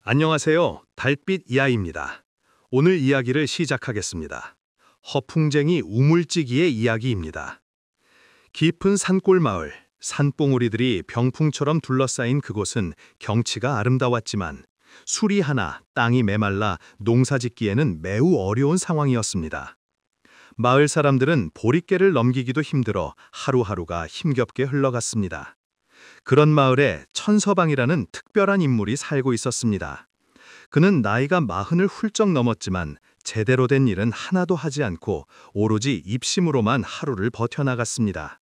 안녕하세요. 달빛 이야기입니다. 오늘 이야기를 시작하겠습니다. 허풍쟁이 우물찌기의 이야기입니다. 깊은 산골 마을, 산봉우리들이 병풍처럼 둘러싸인 그곳은 경치가 아름다웠지만 수리 하나, 땅이 메말라 농사짓기에는 매우 어려운 상황이었습니다. 마을 사람들은 보릿개를 넘기기도 힘들어 하루하루가 힘겹게 흘러갔습니다. 그런 마을에 천서방이라는 특별한 인물이 살고 있었습니다. 그는 나이가 40을 훌쩍 넘었지만 제대로 된 일은 하나도 하지 않고 오로지 입심으로만 하루를 버텨나갔습니다.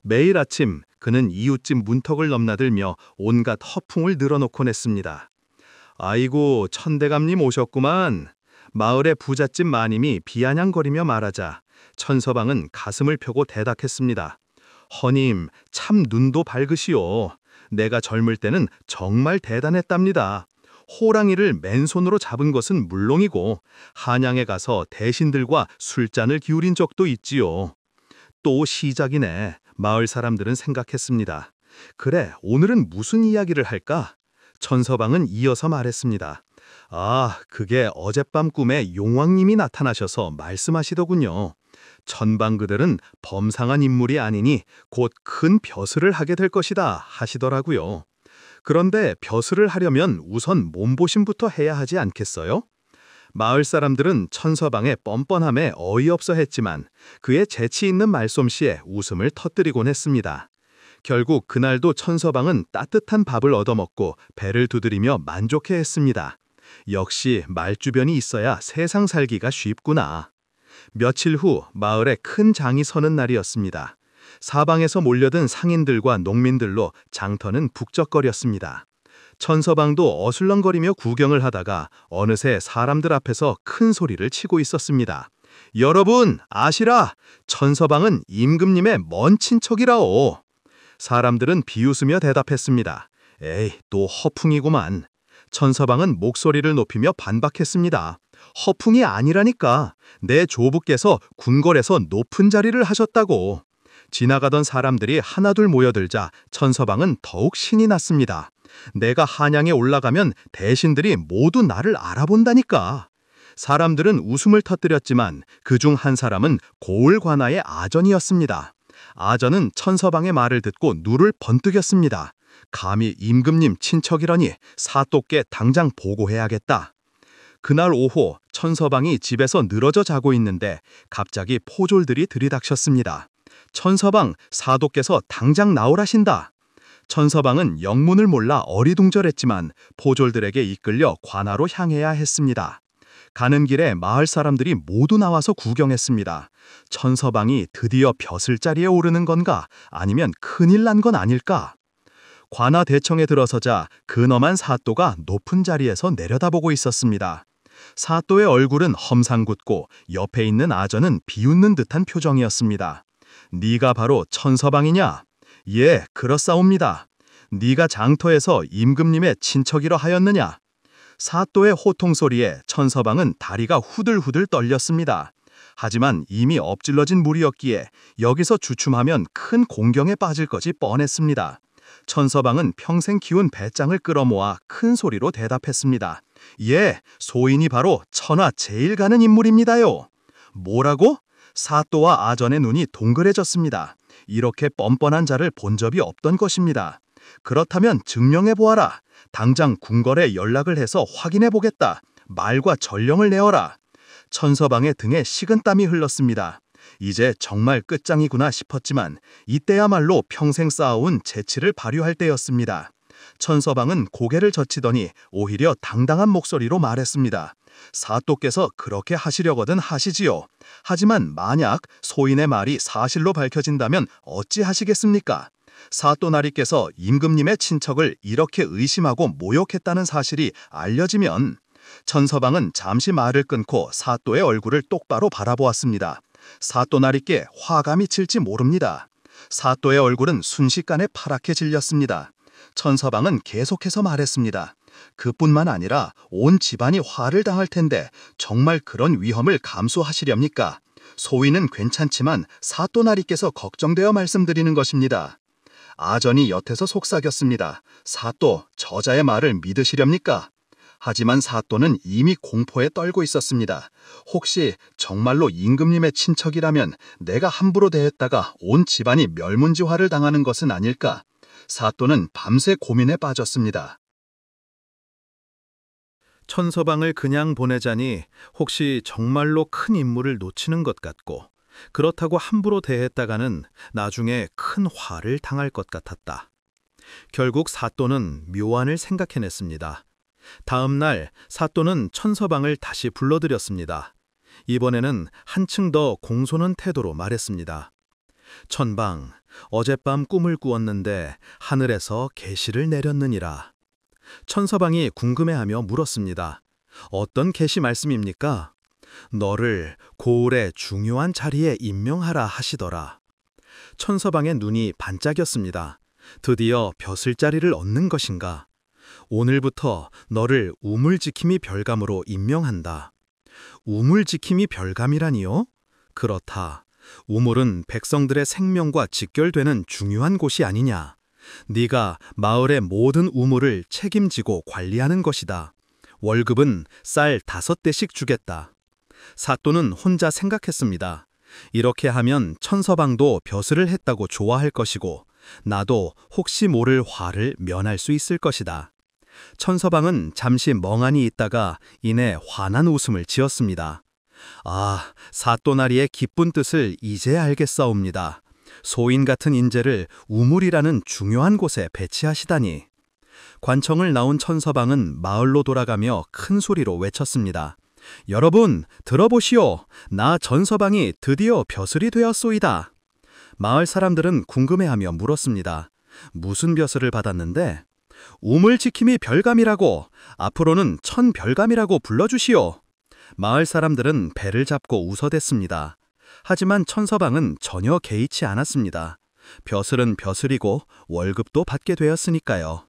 매일 아침 그는 이웃집 문턱을 넘나들며 온갖 허풍을 늘어놓곤 했습니다. 아이고, 천대감님 오셨구만. 마을의 부잣집 마님이 비아냥거리며 말하자 천서방은 가슴을 펴고 대답했습니다. 허님, 참 눈도 밝으시오. 내가 젊을 때는 정말 대단했답니다. 호랑이를 맨손으로 잡은 것은 물론이고 한양에 가서 대신들과 술잔을 기울인 적도 있지요. 또 시작이네. 마을 사람들은 생각했습니다. 그래, 오늘은 무슨 이야기를 할까? 천서방은 이어서 말했습니다. 아, 그게 어젯밤 꿈에 용왕님이 나타나셔서 말씀하시더군요. 천방 그들은 범상한 인물이 아니니 곧 큰 벼슬을 하게 될 것이다 하시더라고요. 그런데 벼슬을 하려면 우선 몸보신부터 해야 하지 않겠어요? 마을 사람들은 천서방의 뻔뻔함에 어이없어 했지만 그의 재치 있는 말솜씨에 웃음을 터뜨리곤 했습니다. 결국 그날도 천서방은 따뜻한 밥을 얻어먹고 배를 두드리며 만족해했습니다. 역시 말주변이 있어야 세상 살기가 쉽구나. 며칠 후 마을에 큰 장이 서는 날이었습니다. 사방에서 몰려든 상인들과 농민들로 장터는 북적거렸습니다. 천서방도 어슬렁거리며 구경을 하다가 어느새 사람들 앞에서 큰 소리를 치고 있었습니다. 여러분, 아시라! 천서방은 임금님의 먼 친척이라오. 사람들은 비웃으며 대답했습니다. 에이, 또 허풍이구만. 천서방은 목소리를 높이며 반박했습니다. 허풍이 아니라니까. 내 조부께서 궁궐에서 높은 자리를 하셨다고. 지나가던 사람들이 하나둘 모여들자 천서방은 더욱 신이 났습니다. 내가 한양에 올라가면 대신들이 모두 나를 알아본다니까. 사람들은 웃음을 터뜨렸지만 그중 한 사람은 고을 관아의 아전이었습니다. 아전은 천서방의 말을 듣고 눈을 번뜩였습니다. 감히 임금님 친척이라니 사또께 당장 보고해야겠다. 그날 오후 천서방이 집에서 늘어져 자고 있는데 갑자기 포졸들이 들이닥쳤습니다. 천서방, 사도께서 당장 나오라신다. 천서방은 영문을 몰라 어리둥절했지만 포졸들에게 이끌려 관아로 향해야 했습니다. 가는 길에 마을 사람들이 모두 나와서 구경했습니다. 천서방이 드디어 벼슬자리에 오르는 건가 아니면 큰일 난 건 아닐까? 관아 대청에 들어서자 근엄한 사또가 높은 자리에서 내려다보고 있었습니다. 사또의 얼굴은 험상궂고 옆에 있는 아전은 비웃는 듯한 표정이었습니다. 네가 바로 천서방이냐? 예, 그렇사옵니다. 네가 장터에서 임금님의 친척이라 하였느냐? 사또의 호통 소리에 천서방은 다리가 후들후들 떨렸습니다. 하지만 이미 엎질러진 물이었기에 여기서 주춤하면 큰 공경에 빠질 것이 뻔했습니다. 천서방은 평생 키운 배짱을 끌어모아 큰 소리로 대답했습니다. 예, 소인이 바로 천하 제일 가는 인물입니다요. 뭐라고? 사또와 아전의 눈이 동그래졌습니다. 이렇게 뻔뻔한 자를 본 적이 없던 것입니다. 그렇다면 증명해보아라. 당장 궁궐에 연락을 해서 확인해보겠다. 말과 전령을 내어라. 천서방의 등에 식은땀이 흘렀습니다. 이제 정말 끝장이구나 싶었지만 이때야말로 평생 쌓아온 재치를 발휘할 때였습니다. 천서방은 고개를 젖히더니 오히려 당당한 목소리로 말했습니다. 사또께서 그렇게 하시려거든 하시지요. 하지만 만약 소인의 말이 사실로 밝혀진다면 어찌 하시겠습니까? 사또나리께서 임금님의 친척을 이렇게 의심하고 모욕했다는 사실이 알려지면. 천서방은 잠시 말을 끊고 사또의 얼굴을 똑바로 바라보았습니다. 사또나리께 화가 미칠지 모릅니다. 사또의 얼굴은 순식간에 파랗게 질렸습니다. 천서방은 계속해서 말했습니다. 그뿐만 아니라 온 집안이 화를 당할 텐데 정말 그런 위험을 감수하시렵니까? 소위는 괜찮지만 사또나리께서 걱정되어 말씀드리는 것입니다. 아전이 엿에서 속삭였습니다. 사또, 저자의 말을 믿으시렵니까? 하지만 사또는 이미 공포에 떨고 있었습니다. 혹시 정말로 임금님의 친척이라면 내가 함부로 대했다가 온 집안이 멸문지화를 당하는 것은 아닐까? 사또는 밤새 고민에 빠졌습니다. 천서방을 그냥 보내자니 혹시 정말로 큰 임무를 놓치는 것 같고, 그렇다고 함부로 대했다가는 나중에 큰 화를 당할 것 같았다. 결국 사또는 묘안을 생각해냈습니다. 다음 날 사또는 천서방을 다시 불러들였습니다. 이번에는 한층 더 공손한 태도로 말했습니다. 천방, 어젯밤 꿈을 꾸었는데 하늘에서 계시를 내렸느니라. 천서방이 궁금해하며 물었습니다. 어떤 계시 말씀입니까? 너를 고을의 중요한 자리에 임명하라 하시더라. 천서방의 눈이 반짝였습니다. 드디어 벼슬자리를 얻는 것인가? 오늘부터 너를 우물지킴이 별감으로 임명한다. 우물지킴이 별감이라니요? 그렇다. 우물은 백성들의 생명과 직결되는 중요한 곳이 아니냐. 네가 마을의 모든 우물을 책임지고 관리하는 것이다. 월급은 쌀 5대씩 주겠다. 사또는 혼자 생각했습니다. 이렇게 하면 천서방도 벼슬을 했다고 좋아할 것이고 나도 혹시 모를 화를 면할 수 있을 것이다. 천서방은 잠시 멍하니 있다가 이내 환한 웃음을 지었습니다. 아, 사또나리의 기쁜 뜻을 이제 알겠사옵니다. 소인 같은 인재를 우물이라는 중요한 곳에 배치하시다니. 관청을 나온 천서방은 마을로 돌아가며 큰 소리로 외쳤습니다. 여러분, 들어보시오. 나 전서방이 드디어 벼슬이 되었소이다. 마을 사람들은 궁금해하며 물었습니다. 무슨 벼슬을 받았는데? 우물지킴이 별감이라고, 앞으로는 천별감이라고 불러주시오. 마을 사람들은 배를 잡고 웃어댔습니다. 하지만 천서방은 전혀 개의치 않았습니다. 벼슬은 벼슬이고 월급도 받게 되었으니까요.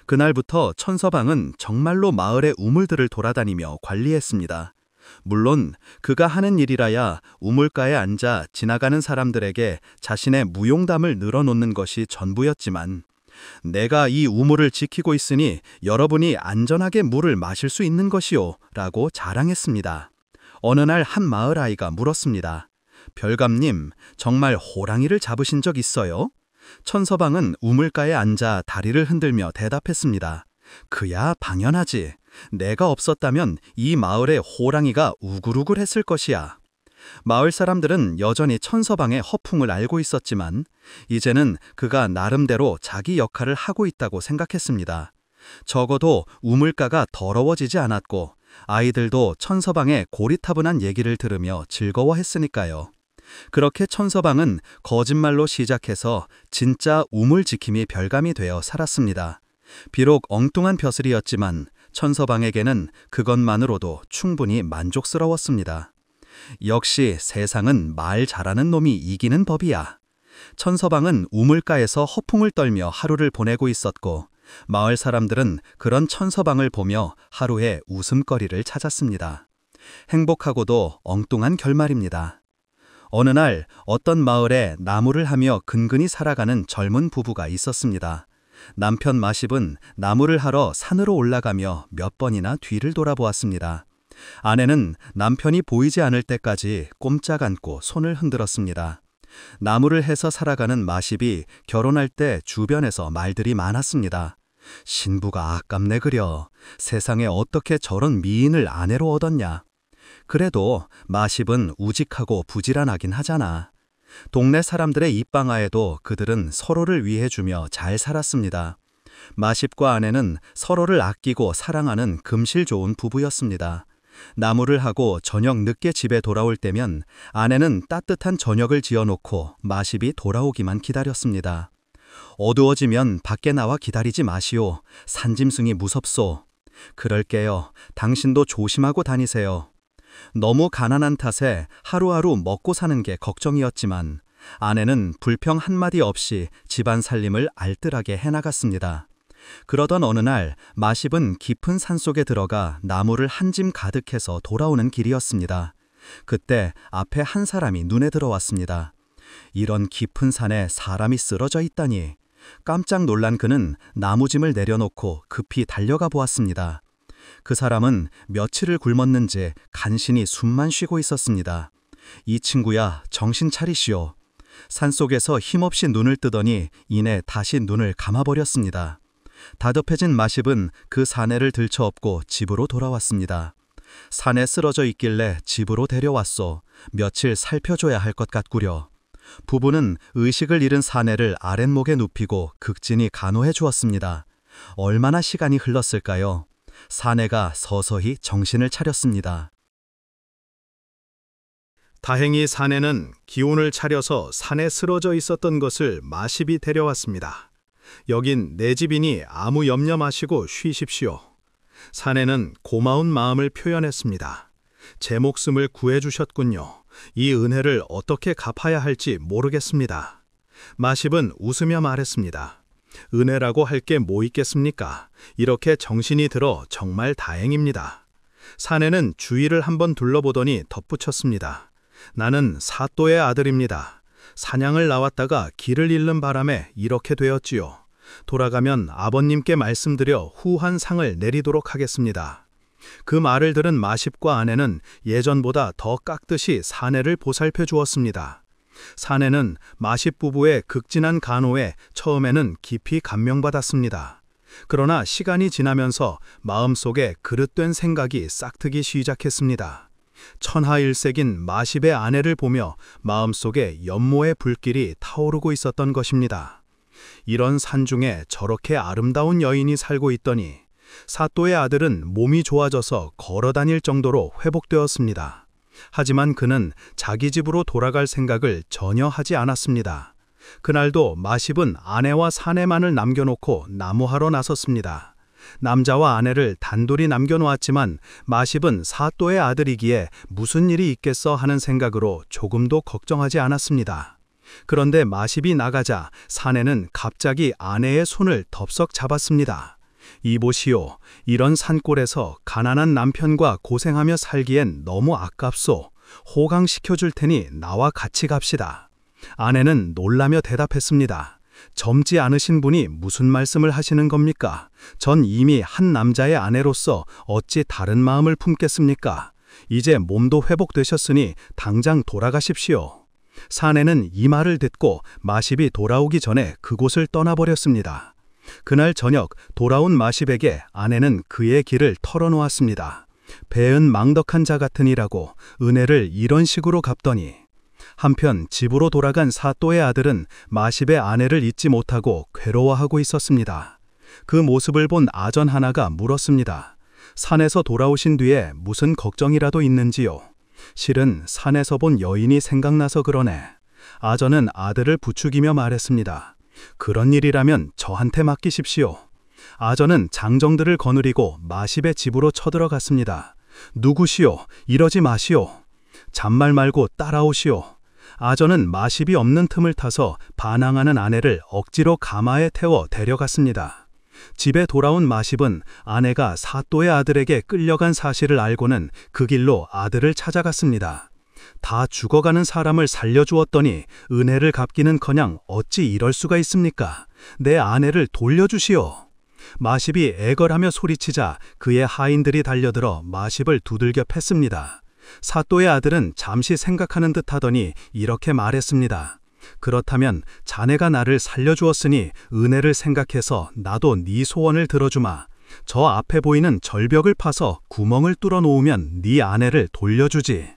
그날부터 천서방은 정말로 마을의 우물들을 돌아다니며 관리했습니다. 물론 그가 하는 일이라야 우물가에 앉아 지나가는 사람들에게 자신의 무용담을 늘어놓는 것이 전부였지만, 내가 이 우물을 지키고 있으니 여러분이 안전하게 물을 마실 수 있는 것이오 라고 자랑했습니다. 어느 날 한 마을 아이가 물었습니다. 별감님, 정말 호랑이를 잡으신 적 있어요? 천서방은 우물가에 앉아 다리를 흔들며 대답했습니다. 그야 당연하지. 내가 없었다면 이 마을에 호랑이가 우글우글했을 것이야. 마을 사람들은 여전히 천서방의 허풍을 알고 있었지만 이제는 그가 나름대로 자기 역할을 하고 있다고 생각했습니다. 적어도 우물가가 더러워지지 않았고 아이들도 천서방의 고리타분한 얘기를 들으며 즐거워했으니까요. 그렇게 천서방은 거짓말로 시작해서 진짜 우물지킴이 별감이 되어 살았습니다. 비록 엉뚱한 벼슬이었지만 천서방에게는 그것만으로도 충분히 만족스러웠습니다. 역시 세상은 말 잘하는 놈이 이기는 법이야. 천서방은 우물가에서 허풍을 떨며 하루를 보내고 있었고 마을 사람들은 그런 천서방을 보며 하루의 웃음거리를 찾았습니다. 행복하고도 엉뚱한 결말입니다. 어느 날 어떤 마을에 나무를 하며 근근히 살아가는 젊은 부부가 있었습니다. 남편 마십은 나무를 하러 산으로 올라가며 몇 번이나 뒤를 돌아보았습니다. 아내는 남편이 보이지 않을 때까지 꼼짝 않고 손을 흔들었습니다. 나무를 해서 살아가는 마십이 결혼할 때 주변에서 말들이 많았습니다. 신부가 아깝네 그려. 세상에 어떻게 저런 미인을 아내로 얻었냐. 그래도 마십은 우직하고 부지런하긴 하잖아. 동네 사람들의 입방아에도 그들은 서로를 위해주며 잘 살았습니다. 마십과 아내는 서로를 아끼고 사랑하는 금실 좋은 부부였습니다. 나무를 하고 저녁 늦게 집에 돌아올 때면 아내는 따뜻한 저녁을 지어놓고 마십이 돌아오기만 기다렸습니다. 어두워지면 밖에 나와 기다리지 마시오. 산짐승이 무섭소. 그럴게요. 당신도 조심하고 다니세요. 너무 가난한 탓에 하루하루 먹고 사는 게 걱정이었지만 아내는 불평 한마디 없이 집안 살림을 알뜰하게 해나갔습니다. 그러던 어느 날 마십은 깊은 산속에 들어가 나무를 한 짐 가득해서 돌아오는 길이었습니다. 그때 앞에 한 사람이 눈에 들어왔습니다. 이런 깊은 산에 사람이 쓰러져 있다니. 깜짝 놀란 그는 나무짐을 내려놓고 급히 달려가 보았습니다. 그 사람은 며칠을 굶었는지 간신히 숨만 쉬고 있었습니다. 이 친구야, 정신 차리시오. 산속에서 힘없이 눈을 뜨더니 이내 다시 눈을 감아버렸습니다. 다급해진 마십은 그 사내를 들쳐업고 집으로 돌아왔습니다. 산에 쓰러져 있길래 집으로 데려왔소. 며칠 살펴줘야 할 것 같구려. 부부는 의식을 잃은 사내를 아랫목에 눕히고 극진히 간호해 주었습니다. 얼마나 시간이 흘렀을까요? 사내가 서서히 정신을 차렸습니다. 다행히 사내는 기운을 차려서 산에 쓰러져 있었던 것을 마십이 데려왔습니다. 여긴 내 집이니 아무 염려 마시고 쉬십시오. 사내는 고마운 마음을 표현했습니다. 제 목숨을 구해주셨군요. 이 은혜를 어떻게 갚아야 할지 모르겠습니다. 마십은 웃으며 말했습니다. 은혜라고 할 게 뭐 있겠습니까? 이렇게 정신이 들어 정말 다행입니다. 사내는 주위를 한번 둘러보더니 덧붙였습니다. 나는 사또의 아들입니다. 사냥을 나왔다가 길을 잃는 바람에 이렇게 되었지요. 돌아가면 아버님께 말씀드려 후한 상을 내리도록 하겠습니다. 그 말을 들은 마십과 아내는 예전보다 더 깍듯이 사내를 보살펴 주었습니다. 사내는 마십 부부의 극진한 간호에 처음에는 깊이 감명받았습니다. 그러나 시간이 지나면서 마음속에 그릇된 생각이 싹트기 시작했습니다. 천하일색인 마십의 아내를 보며 마음속에 연모의 불길이 타오르고 있었던 것입니다. 이런 산중에 저렇게 아름다운 여인이 살고 있더니 사또의 아들은 몸이 좋아져서 걸어 다닐 정도로 회복되었습니다. 하지만 그는 자기 집으로 돌아갈 생각을 전혀 하지 않았습니다. 그날도 마십은 아내와 사내만을 남겨놓고 나무하러 나섰습니다. 남자와 아내를 단둘이 남겨놓았지만 마십은 사또의 아들이기에 무슨 일이 있겠어 하는 생각으로 조금도 걱정하지 않았습니다. 그런데 마십이 나가자 사내는 갑자기 아내의 손을 덥석 잡았습니다. 이보시오. 이런 산골에서 가난한 남편과 고생하며 살기엔 너무 아깝소. 호강시켜줄 테니 나와 같이 갑시다. 아내는 놀라며 대답했습니다. 젊지 않으신 분이 무슨 말씀을 하시는 겁니까? 전 이미 한 남자의 아내로서 어찌 다른 마음을 품겠습니까? 이제 몸도 회복되셨으니 당장 돌아가십시오. 사내는 이 말을 듣고 마십이 돌아오기 전에 그곳을 떠나버렸습니다. 그날 저녁 돌아온 마십에게 아내는 그의 길을 털어놓았습니다. 배은 망덕한 자 같으니라고 은혜를 이런 식으로 갚더니. 한편 집으로 돌아간 사또의 아들은 마십의 아내를 잊지 못하고 괴로워하고 있었습니다. 그 모습을 본 아전 하나가 물었습니다. 산에서 돌아오신 뒤에 무슨 걱정이라도 있는지요? 실은 산에서 본 여인이 생각나서 그러네. 아전은 아들을 부추기며 말했습니다. 그런 일이라면 저한테 맡기십시오. 아전은 장정들을 거느리고 마십의 집으로 쳐들어갔습니다. 누구시오? 이러지 마시오. 잔말 말고 따라오시오. 아전은 마십이 없는 틈을 타서 반항하는 아내를 억지로 가마에 태워 데려갔습니다. 집에 돌아온 마십은 아내가 사또의 아들에게 끌려간 사실을 알고는 그 길로 아들을 찾아갔습니다. 다 죽어가는 사람을 살려주었더니 은혜를 갚기는커녕 어찌 이럴 수가 있습니까? 내 아내를 돌려주시오. 마십이 애걸하며 소리치자 그의 하인들이 달려들어 마십을 두들겨 팼습니다. 사또의 아들은 잠시 생각하는 듯 하더니 이렇게 말했습니다. 그렇다면 자네가 나를 살려주었으니 은혜를 생각해서 나도 네 소원을 들어주마. 저 앞에 보이는 절벽을 파서 구멍을 뚫어 놓으면 네 아내를 돌려주지.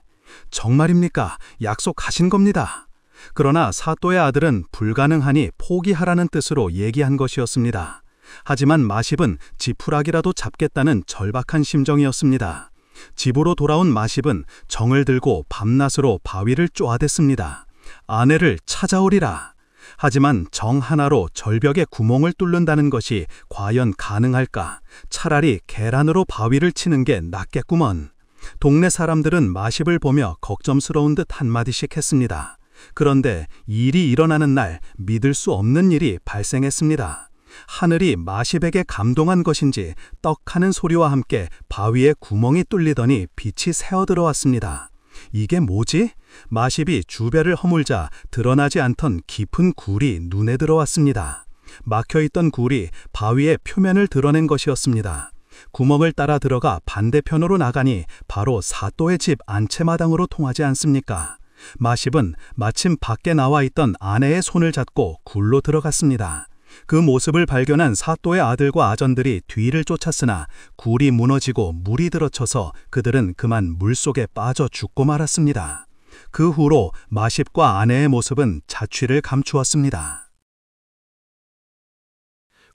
정말입니까? 약속하신 겁니다. 그러나 사또의 아들은 불가능하니 포기하라는 뜻으로 얘기한 것이었습니다. 하지만 마십은 지푸라기라도 잡겠다는 절박한 심정이었습니다. 집으로 돌아온 마십은 정을 들고 밤낮으로 바위를 쪼아댔습니다. 아내를 찾아오리라. 하지만 정 하나로 절벽에 구멍을 뚫는다는 것이 과연 가능할까? 차라리 계란으로 바위를 치는 게 낫겠구먼. 동네 사람들은 마십을 보며 걱정스러운 듯 한마디씩 했습니다. 그런데 일이 일어나는 날 믿을 수 없는 일이 발생했습니다. 하늘이 마십에게 감동한 것인지 떡하는 소리와 함께 바위에 구멍이 뚫리더니 빛이 새어 들어왔습니다. 이게 뭐지? 마십이 주변을 허물자 드러나지 않던 깊은 굴이 눈에 들어왔습니다. 막혀있던 굴이 바위의 표면을 드러낸 것이었습니다. 구멍을 따라 들어가 반대편으로 나가니 바로 사또의 집 안채마당으로 통하지 않습니까? 마십은 마침 밖에 나와 있던 아내의 손을 잡고 굴로 들어갔습니다. 그 모습을 발견한 사또의 아들과 아전들이 뒤를 쫓았으나 굴이 무너지고 물이 들어쳐서 그들은 그만 물속에 빠져 죽고 말았습니다. 그 후로 마십과 아내의 모습은 자취를 감추었습니다.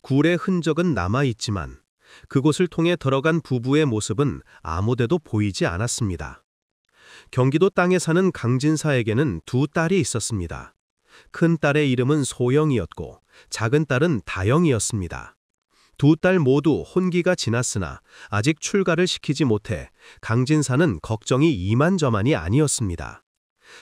굴의 흔적은 남아있지만 그곳을 통해 들어간 부부의 모습은 아무데도 보이지 않았습니다. 경기도 땅에 사는 강진사에게는 두 딸이 있었습니다. 큰 딸의 이름은 소영이었고 작은 딸은 다영이었습니다. 두 딸 모두 혼기가 지났으나 아직 출가를 시키지 못해 강진사는 걱정이 이만저만이 아니었습니다.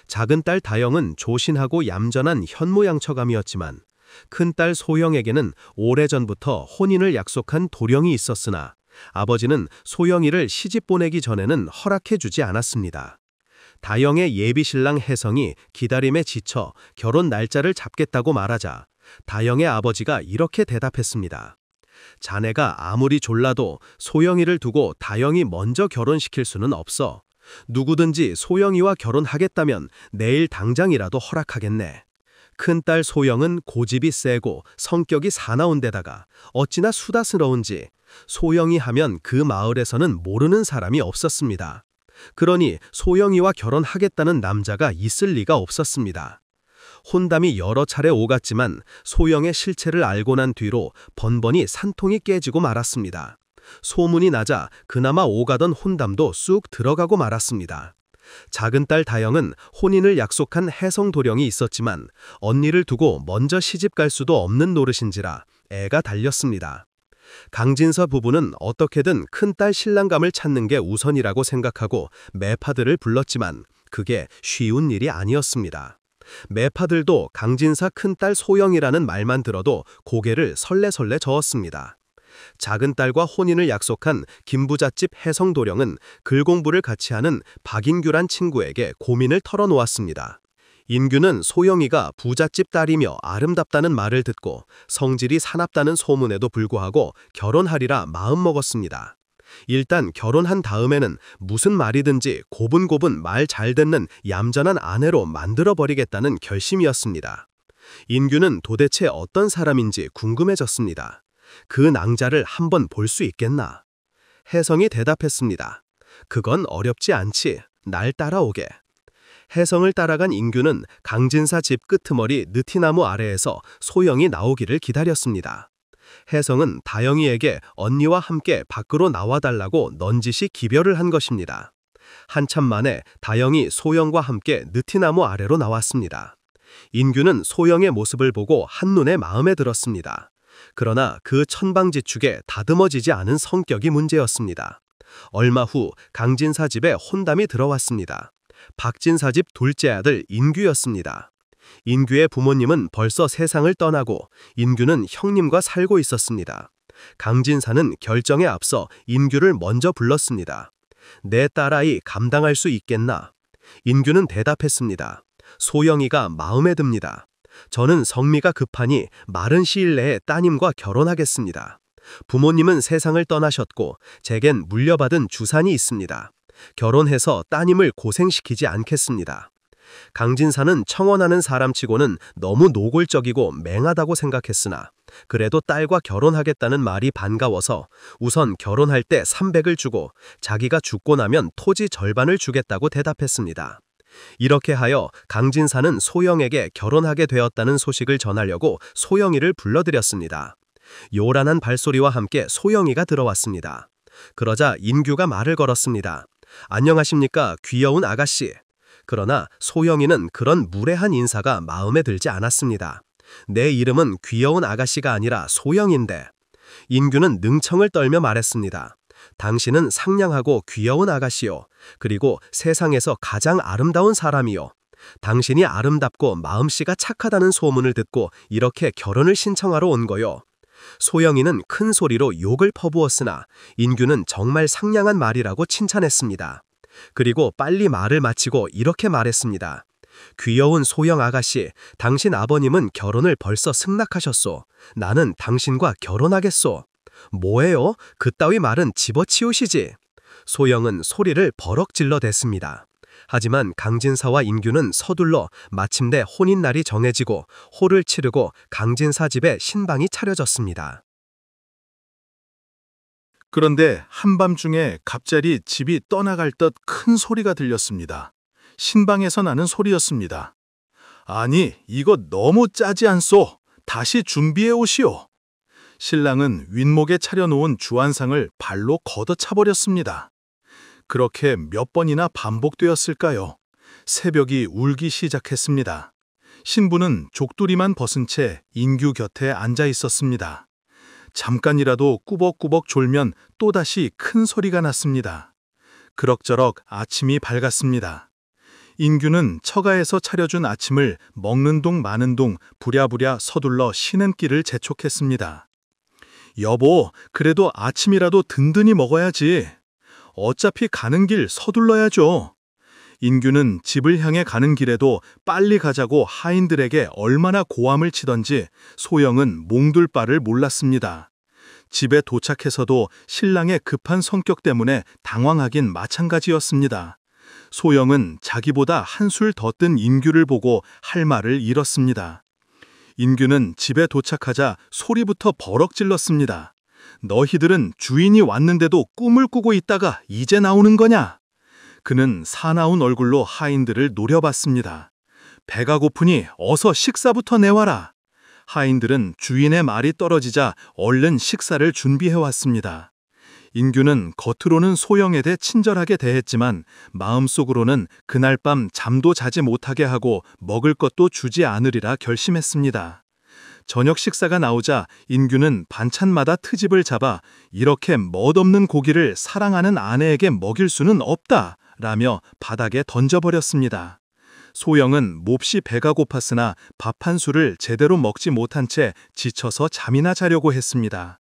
작은 딸 다영은 조신하고 얌전한 현모양처감이었지만 큰딸 소영에게는 오래전부터 혼인을 약속한 도령이 있었으나 아버지는 소영이를 시집 보내기 전에는 허락해주지 않았습니다. 다영의 예비신랑 혜성이 기다림에 지쳐 결혼 날짜를 잡겠다고 말하자 다영의 아버지가 이렇게 대답했습니다. 자네가 아무리 졸라도 소영이를 두고 다영이 먼저 결혼시킬 수는 없어. 누구든지 소영이와 결혼하겠다면 내일 당장이라도 허락하겠네. 큰딸 소영은 고집이 세고 성격이 사나운 데다가 어찌나 수다스러운지 소영이 하면 그 마을에서는 모르는 사람이 없었습니다. 그러니 소영이와 결혼하겠다는 남자가 있을 리가 없었습니다. 혼담이 여러 차례 오갔지만 소영의 실체를 알고 난 뒤로 번번이 산통이 깨지고 말았습니다. 소문이 나자 그나마 오가던 혼담도 쑥 들어가고 말았습니다. 작은 딸 다영은 혼인을 약속한 혜성도령이 있었지만 언니를 두고 먼저 시집 갈 수도 없는 노릇인지라 애가 달렸습니다. 강진서 부부는 어떻게든 큰딸 신랑감을 찾는 게 우선이라고 생각하고 매파들을 불렀지만 그게 쉬운 일이 아니었습니다. 매파들도 강진사 큰딸 소영이라는 말만 들어도 고개를 설레설레 저었습니다. 작은 딸과 혼인을 약속한 김부잣집 혜성도령은 글 공부를 같이 하는 박인규란 친구에게 고민을 털어놓았습니다. 인규는 소영이가 부잣집 딸이며 아름답다는 말을 듣고 성질이 사납다는 소문에도 불구하고 결혼하리라 마음먹었습니다. 일단 결혼한 다음에는 무슨 말이든지 고분고분 말 잘 듣는 얌전한 아내로 만들어버리겠다는 결심이었습니다. 인규는 도대체 어떤 사람인지 궁금해졌습니다. 그 낭자를 한번 볼 수 있겠나? 혜성이 대답했습니다. 그건 어렵지 않지. 날 따라오게. 혜성을 따라간 인규는 강진사 집 끄트머리 느티나무 아래에서 소영이 나오기를 기다렸습니다. 혜성은 다영이에게 언니와 함께 밖으로 나와달라고 넌지시 기별을 한 것입니다. 한참 만에 다영이 소영과 함께 느티나무 아래로 나왔습니다. 인규는 소영의 모습을 보고 한눈에 마음에 들었습니다. 그러나 그 천방지축에 다듬어지지 않은 성격이 문제였습니다. 얼마 후 강진사 집에 혼담이 들어왔습니다. 박진사 집 둘째 아들 인규였습니다. 인규의 부모님은 벌써 세상을 떠나고 인규는 형님과 살고 있었습니다. 강진사는 결정에 앞서 인규를 먼저 불렀습니다. 내 딸아이 감당할 수 있겠나? 인규는 대답했습니다. 소영이가 마음에 듭니다. 저는 성미가 급하니 마른 시일 내에 따님과 결혼하겠습니다. 부모님은 세상을 떠나셨고 제겐 물려받은 주산이 있습니다. 결혼해서 따님을 고생시키지 않겠습니다. 강진사는 청혼하는 사람치고는 너무 노골적이고 맹하다고 생각했으나 그래도 딸과 결혼하겠다는 말이 반가워서 우선 결혼할 때 300을 주고 자기가 죽고 나면 토지 절반을 주겠다고 대답했습니다. 이렇게 하여 강진사는 소영에게 결혼하게 되었다는 소식을 전하려고 소영이를 불러들였습니다. 요란한 발소리와 함께 소영이가 들어왔습니다. 그러자 인규가 말을 걸었습니다. 안녕하십니까, 귀여운 아가씨. 그러나 소영이는 그런 무례한 인사가 마음에 들지 않았습니다. 내 이름은 귀여운 아가씨가 아니라 소영인데. 인규는 능청을 떨며 말했습니다. 당신은 상냥하고 귀여운 아가씨요. 그리고 세상에서 가장 아름다운 사람이요. 당신이 아름답고 마음씨가 착하다는 소문을 듣고 이렇게 결혼을 신청하러 온 거요. 소영이는 큰 소리로 욕을 퍼부었으나 인규는 정말 상냥한 말이라고 칭찬했습니다. 그리고 빨리 말을 마치고 이렇게 말했습니다. 귀여운 소영 아가씨, 당신 아버님은 결혼을 벌써 승낙하셨소. 나는 당신과 결혼하겠소. 뭐예요? 그따위 말은 집어치우시지. 소영은 소리를 버럭 질러댔습니다. 하지만 강진사와 인규는 서둘러 마침내 혼인날이 정해지고 호를 치르고 강진사 집에 신방이 차려졌습니다. 그런데 한밤중에 갑자기 집이 떠나갈 듯 큰 소리가 들렸습니다. 신방에서 나는 소리였습니다. 아니, 이거 너무 짜지 않소? 다시 준비해 오시오. 신랑은 윗목에 차려놓은 주안상을 발로 걷어차버렸습니다. 그렇게 몇 번이나 반복되었을까요? 새벽이 울기 시작했습니다. 신부는 족두리만 벗은 채 인규 곁에 앉아 있었습니다. 잠깐이라도 꾸벅꾸벅 졸면 또다시 큰 소리가 났습니다. 그럭저럭 아침이 밝았습니다. 인규는 처가에서 차려준 아침을 먹는 동 마는 동 부랴부랴 서둘러 쉬는 길을 재촉했습니다. 여보, 그래도 아침이라도 든든히 먹어야지. 어차피 가는 길 서둘러야죠. 인규는 집을 향해 가는 길에도 빨리 가자고 하인들에게 얼마나 고함을 치던지 소영은 몽둘 바를 몰랐습니다. 집에 도착해서도 신랑의 급한 성격 때문에 당황하긴 마찬가지였습니다. 소영은 자기보다 한술 더 뜬 인규를 보고 할 말을 잃었습니다. 인규는 집에 도착하자 소리부터 버럭 질렀습니다. 너희들은 주인이 왔는데도 꿈을 꾸고 있다가 이제 나오는 거냐? 그는 사나운 얼굴로 하인들을 노려봤습니다. 배가 고프니 어서 식사부터 내와라. 하인들은 주인의 말이 떨어지자 얼른 식사를 준비해왔습니다. 인규는 겉으로는 소영에 대해 친절하게 대했지만 마음속으로는 그날 밤 잠도 자지 못하게 하고 먹을 것도 주지 않으리라 결심했습니다. 저녁 식사가 나오자 인규는 반찬마다 트집을 잡아 이렇게 멋없는 고기를 사랑하는 아내에게 먹일 수는 없다 라며 바닥에 던져버렸습니다. 소영은 몹시 배가 고팠으나 밥 한 술을 제대로 먹지 못한 채 지쳐서 잠이나 자려고 했습니다.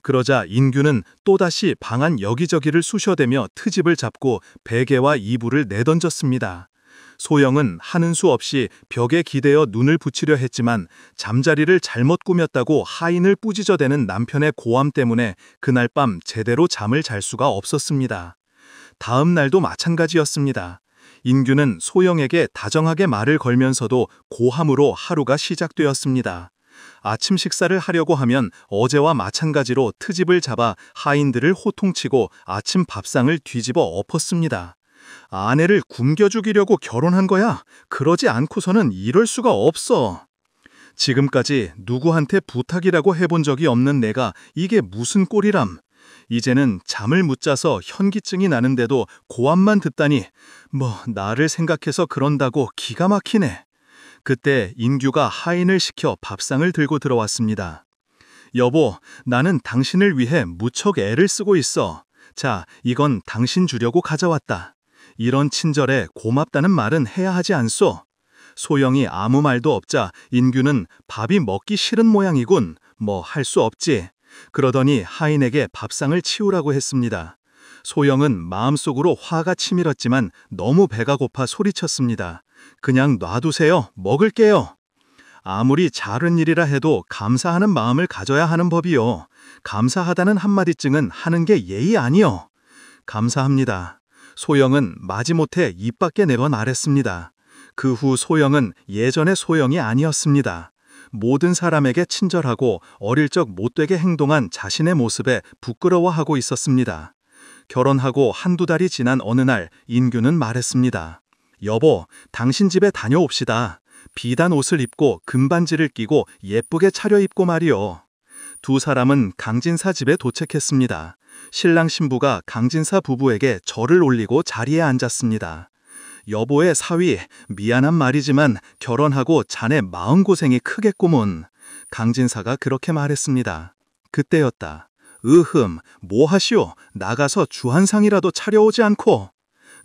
그러자 인규는 또다시 방 안 여기저기를 쑤셔대며 트집을 잡고 베개와 이불을 내던졌습니다. 소영은 하는 수 없이 벽에 기대어 눈을 붙이려 했지만 잠자리를 잘못 꾸몄다고 하인을 꾸짖어대는 남편의 고함 때문에 그날 밤 제대로 잠을 잘 수가 없었습니다. 다음 날도 마찬가지였습니다. 인규는 소영에게 다정하게 말을 걸면서도 고함으로 하루가 시작되었습니다. 아침 식사를 하려고 하면 어제와 마찬가지로 트집을 잡아 하인들을 호통치고 아침 밥상을 뒤집어 엎었습니다. 아내를 굶겨 죽이려고 결혼한 거야? 그러지 않고서는 이럴 수가 없어. 지금까지 누구한테 부탁이라고 해본 적이 없는 내가 이게 무슨 꼴이람. 이제는 잠을 못 자서 현기증이 나는데도 고함만 듣다니 나를 생각해서 그런다고 기가 막히네. 그때 인규가 하인을 시켜 밥상을 들고 들어왔습니다. 여보, 나는 당신을 위해 무척 애를 쓰고 있어. 자, 이건 당신 주려고 가져왔다. 이런 친절에 고맙다는 말은 해야 하지 않소? 소영이 아무 말도 없자 인규는 밥이 먹기 싫은 모양이군. 할 수 없지. 그러더니 하인에게 밥상을 치우라고 했습니다. 소영은 마음속으로 화가 치밀었지만 너무 배가 고파 소리쳤습니다. 그냥 놔두세요. 먹을게요. 아무리 작은 일이라 해도 감사하는 마음을 가져야 하는 법이요. 감사하다는 한마디쯤은 하는 게 예의 아니요. 감사합니다. 소영은 마지못해 입 밖에 내건 말했습니다. 그 후 소영은 예전의 소영이 아니었습니다. 모든 사람에게 친절하고 어릴 적 못되게 행동한 자신의 모습에 부끄러워하고 있었습니다. 결혼하고 한두 달이 지난 어느 날 인규는 말했습니다. 여보, 당신 집에 다녀옵시다. 비단 옷을 입고 금반지를 끼고 예쁘게 차려입고 말이요. 두 사람은 강진사 집에 도착했습니다. 신랑 신부가 강진사 부부에게 절을 올리고 자리에 앉았습니다. 여보의 사위, 미안한 말이지만 결혼하고 자네 마음고생이 크겠구먼. 강진사가 그렇게 말했습니다. 그때였다. 뭐 하시오? 나가서 주한상이라도 차려오지 않고.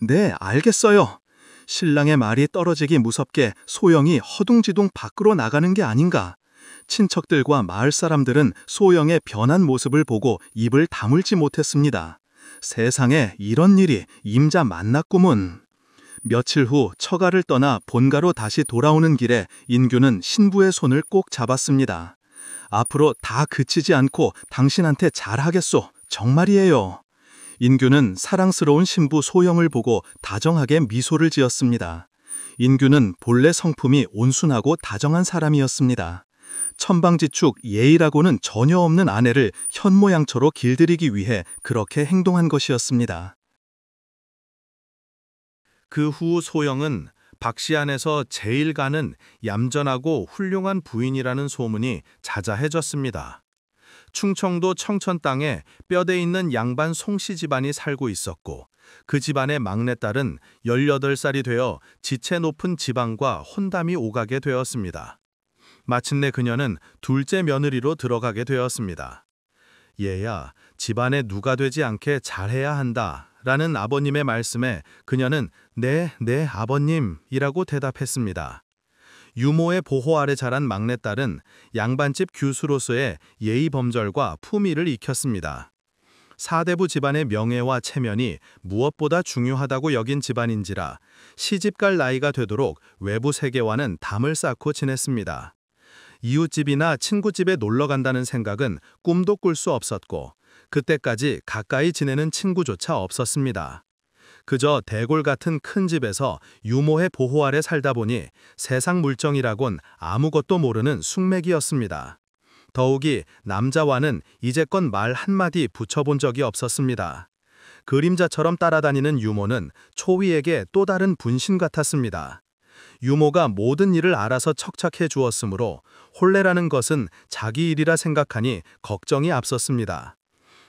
네, 알겠어요. 신랑의 말이 떨어지기 무섭게 소영이 허둥지둥 밖으로 나가는 게 아닌가. 친척들과 마을 사람들은 소영의 변한 모습을 보고 입을 다물지 못했습니다. 세상에 이런 일이 임자 만났구먼. 며칠 후 처가를 떠나 본가로 다시 돌아오는 길에 인규는 신부의 손을 꼭 잡았습니다. 앞으로 다 그치지 않고 당신한테 잘하겠소. 정말이에요. 인규는 사랑스러운 신부 소영을 보고 다정하게 미소를 지었습니다. 인규는 본래 성품이 온순하고 다정한 사람이었습니다. 천방지축 예의라고는 전혀 없는 아내를 현모양처로 길들이기 위해 그렇게 행동한 것이었습니다. 그 후 소영은 박씨 안에서 제일 가는 얌전하고 훌륭한 부인이라는 소문이 자자해졌습니다. 충청도 청천 땅에 뼈대 있는 양반 송씨 집안이 살고 있었고 그 집안의 막내딸은 18살이 되어 지체 높은 지방과 혼담이 오가게 되었습니다. 마침내 그녀는 둘째 며느리로 들어가게 되었습니다. 얘야, 집안에 누가 되지 않게 잘해야 한다 라는 아버님의 말씀에 그녀는 네 아버님이라고 대답했습니다. 유모의 보호 아래 자란 막내딸은 양반집 규수로서의 예의범절과 품위를 익혔습니다. 사대부 집안의 명예와 체면이 무엇보다 중요하다고 여긴 집안인지라 시집갈 나이가 되도록 외부 세계와는 담을 쌓고 지냈습니다. 이웃집이나 친구집에 놀러 간다는 생각은 꿈도 꿀 수 없었고 그때까지 가까이 지내는 친구조차 없었습니다. 그저 대골 같은 큰 집에서 유모의 보호 아래 살다 보니 세상 물정이라곤 아무것도 모르는 숙맥이었습니다. 더욱이 남자와는 이제껏 말 한마디 붙여본 적이 없었습니다. 그림자처럼 따라다니는 유모는 초위에게 또 다른 분신 같았습니다. 유모가 모든 일을 알아서 척척해 주었으므로 혼례라는 것은 자기 일이라 생각하니 걱정이 앞섰습니다.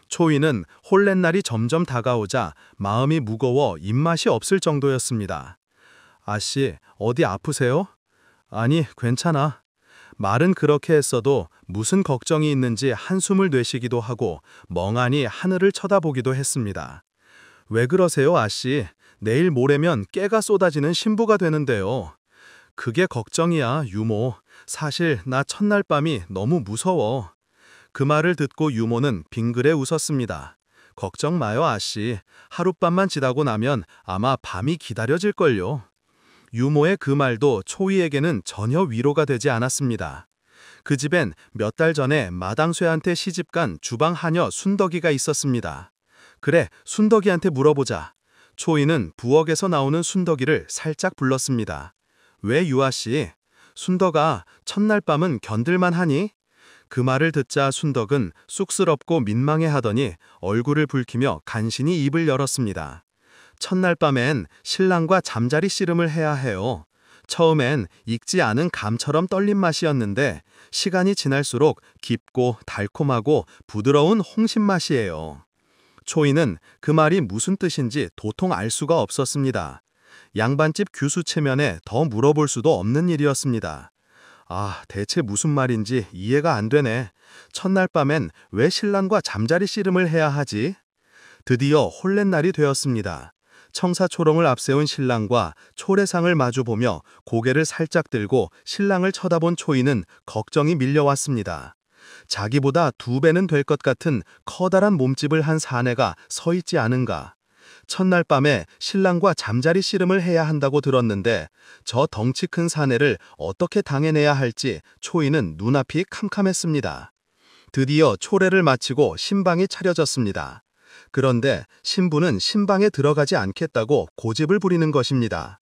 초이는 혼례날이 점점 다가오자 마음이 무거워 입맛이 없을 정도였습니다. 아씨, 어디 아프세요? 아니, 괜찮아. 말은 그렇게 했어도 무슨 걱정이 있는지 한숨을 내쉬기도 하고 멍하니 하늘을 쳐다보기도 했습니다. 왜 그러세요, 아씨? 내일 모레면 깨가 쏟아지는 신부가 되는데요. 그게 걱정이야, 유모. 사실 나 첫날 밤이 너무 무서워. 그 말을 듣고 유모는 빙그레 웃었습니다. 걱정 마요, 아씨. 하룻밤만 지나고 나면 아마 밤이 기다려질걸요. 유모의 그 말도 초이에게는 전혀 위로가 되지 않았습니다. 그 집엔 몇 달 전에 마당쇠한테 시집간 주방 하녀 순덕이가 있었습니다. 그래, 순덕이한테 물어보자. 초이는 부엌에서 나오는 순덕이를 살짝 불렀습니다. 왜 유아씨? 순덕아, 첫날 밤은 견딜만 하니? 그 말을 듣자 순덕은 쑥스럽고 민망해하더니 얼굴을 붉히며 간신히 입을 열었습니다. 첫날 밤엔 신랑과 잠자리 씨름을 해야 해요. 처음엔 익지 않은 감처럼 떨린 맛이었는데 시간이 지날수록 깊고 달콤하고 부드러운 홍신 맛이에요. 초이는 그 말이 무슨 뜻인지 도통 알 수가 없었습니다. 양반집 규수 체면에 더 물어볼 수도 없는 일이었습니다. 아, 대체 무슨 말인지 이해가 안 되네. 첫날 밤엔 왜 신랑과 잠자리 씨름을 해야 하지? 드디어 혼례날이 되었습니다. 청사초롱을 앞세운 신랑과 초례상을 마주보며 고개를 살짝 들고 신랑을 쳐다본 초이는 걱정이 밀려왔습니다. 자기보다 2배는 될 것 같은 커다란 몸집을 한 사내가 서 있지 않은가. 첫날 밤에 신랑과 잠자리 씨름을 해야 한다고 들었는데 저 덩치 큰 사내를 어떻게 당해내야 할지 초이는 눈앞이 캄캄했습니다. 드디어 초례를 마치고 신방이 차려졌습니다. 그런데 신부는 신방에 들어가지 않겠다고 고집을 부리는 것입니다.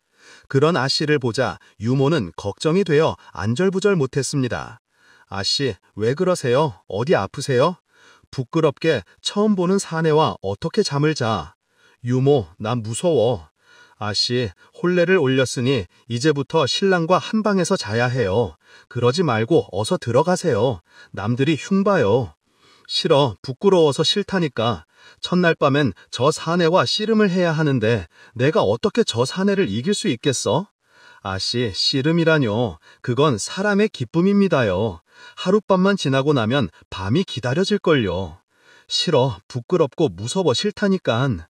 그런 아씨를 보자 유모는 걱정이 되어 안절부절 못했습니다. 아씨, 왜 그러세요? 어디 아프세요? 부끄럽게 처음 보는 사내와 어떻게 잠을 자? 유모, 난 무서워. 아씨, 혼례를 올렸으니 이제부터 신랑과 한 방에서 자야 해요. 그러지 말고 어서 들어가세요. 남들이 흉봐요. 싫어, 부끄러워서 싫다니까. 첫날 밤엔 저 사내와 씨름을 해야 하는데 내가 어떻게 저 사내를 이길 수 있겠어? 아씨, 씨름이라뇨. 그건 사람의 기쁨입니다요. 하룻밤만 지나고 나면 밤이 기다려질걸요. 싫어, 부끄럽고 무서워 싫다니깐.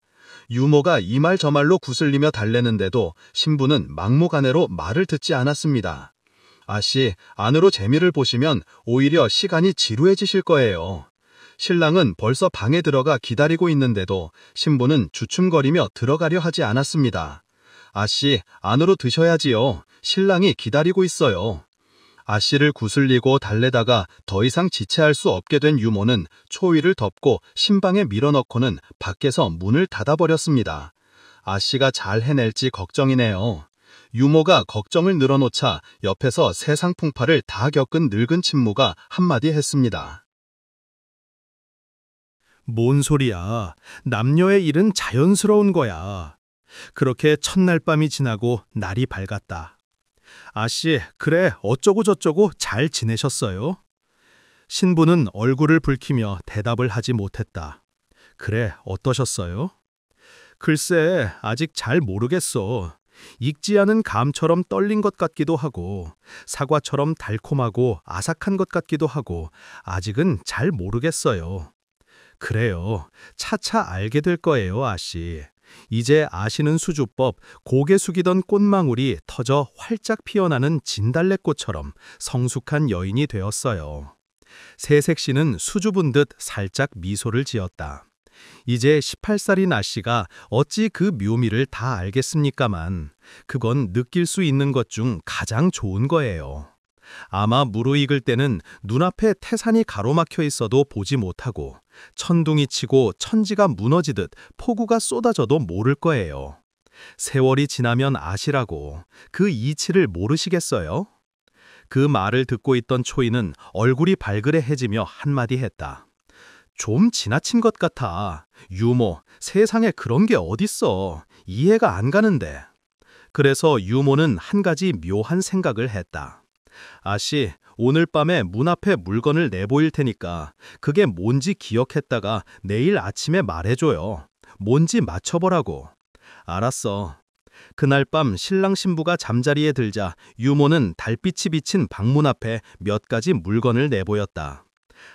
유모가 이 말 저 말로 구슬리며 달래는데도 신부는 막무가내로 말을 듣지 않았습니다. 아씨, 안으로 재미를 보시면 오히려 시간이 지루해지실 거예요. 신랑은 벌써 방에 들어가 기다리고 있는데도 신부는 주춤거리며 들어가려 하지 않았습니다. 아씨, 안으로 드셔야지요. 신랑이 기다리고 있어요. 아씨를 구슬리고 달래다가 더 이상 지체할 수 없게 된 유모는 초이를 덮고 신방에 밀어넣고는 밖에서 문을 닫아버렸습니다. 아씨가 잘 해낼지 걱정이네요. 유모가 걱정을 늘어놓자 옆에서 세상 풍파를 다 겪은 늙은 친모가 한마디 했습니다. 뭔 소리야. 남녀의 일은 자연스러운 거야. 그렇게 첫날 밤이 지나고 날이 밝았다. 아씨, 그래, 어쩌고 저쩌고 잘 지내셨어요? 신부는 얼굴을 붉히며 대답을 하지 못했다. 그래, 어떠셨어요? 글쎄, 아직 잘 모르겠어. 익지 않은 감처럼 떨린 것 같기도 하고, 사과처럼 달콤하고 아삭한 것 같기도 하고, 아직은 잘 모르겠어요. 그래요. 차차 알게 될 거예요, 아씨. 이제 아시는 수주법, 고개 숙이던 꽃망울이 터져 활짝 피어나는 진달래꽃처럼 성숙한 여인이 되었어요. 새색 씨는 수줍은 듯 살짝 미소를 지었다. 이제 18살인 아씨가 어찌 그 묘미를 다 알겠습니까만 그건 느낄 수 있는 것 중 가장 좋은 거예요. 아마 무르익을 때는 눈앞에 태산이 가로막혀 있어도 보지 못하고 천둥이 치고 천지가 무너지듯 폭우가 쏟아져도 모를 거예요. 세월이 지나면 아시라고 그 이치를 모르시겠어요? 그 말을 듣고 있던 초이는 얼굴이 발그레해지며 한마디 했다. 좀 지나친 것 같아. 유모, 세상에 그런 게 어딨어. 이해가 안 가는데. 그래서 유모는 한 가지 묘한 생각을 했다. 아씨, 오늘 밤에 문 앞에 물건을 내보일 테니까 그게 뭔지 기억했다가 내일 아침에 말해줘요. 뭔지 맞춰보라고. 알았어. 그날 밤 신랑 신부가 잠자리에 들자 유모는 달빛이 비친 방문 앞에 몇 가지 물건을 내보였다.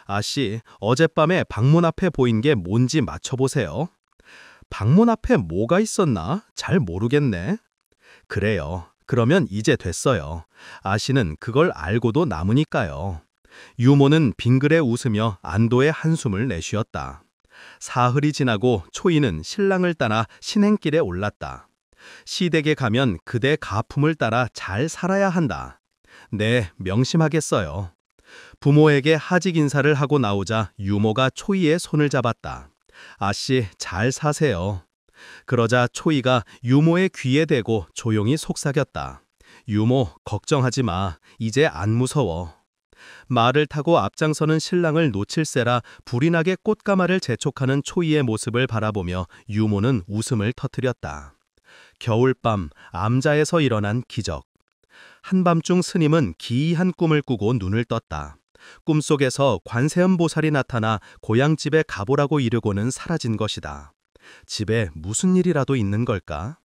아씨, 어젯밤에 방문 앞에 보인 게 뭔지 맞춰보세요. 방문 앞에 뭐가 있었나? 잘 모르겠네. 그래요. 그러면 이제 됐어요. 아씨는 그걸 알고도 남으니까요. 유모는 빙그레 웃으며 안도의 한숨을 내쉬었다. 사흘이 지나고 초이는 신랑을 따라 신행길에 올랐다. 시댁에 가면 그대 가품을 따라 잘 살아야 한다. 네, 명심하겠어요. 부모에게 하직 인사를 하고 나오자 유모가 초이의 손을 잡았다. 아씨, 잘 사세요. 그러자 초이가 유모의 귀에 대고 조용히 속삭였다. 유모, 걱정하지 마. 이제 안 무서워. 말을 타고 앞장서는 신랑을 놓칠세라 불이 나게 꽃가마를 재촉하는 초이의 모습을 바라보며 유모는 웃음을 터뜨렸다. 겨울밤, 암자에서 일어난 기적. 한밤중 스님은 기이한 꿈을 꾸고 눈을 떴다. 꿈속에서 관세음보살이 나타나 고향집에 가보라고 이르고는 사라진 것이다. 집에 무슨 일이라도 있는 걸까?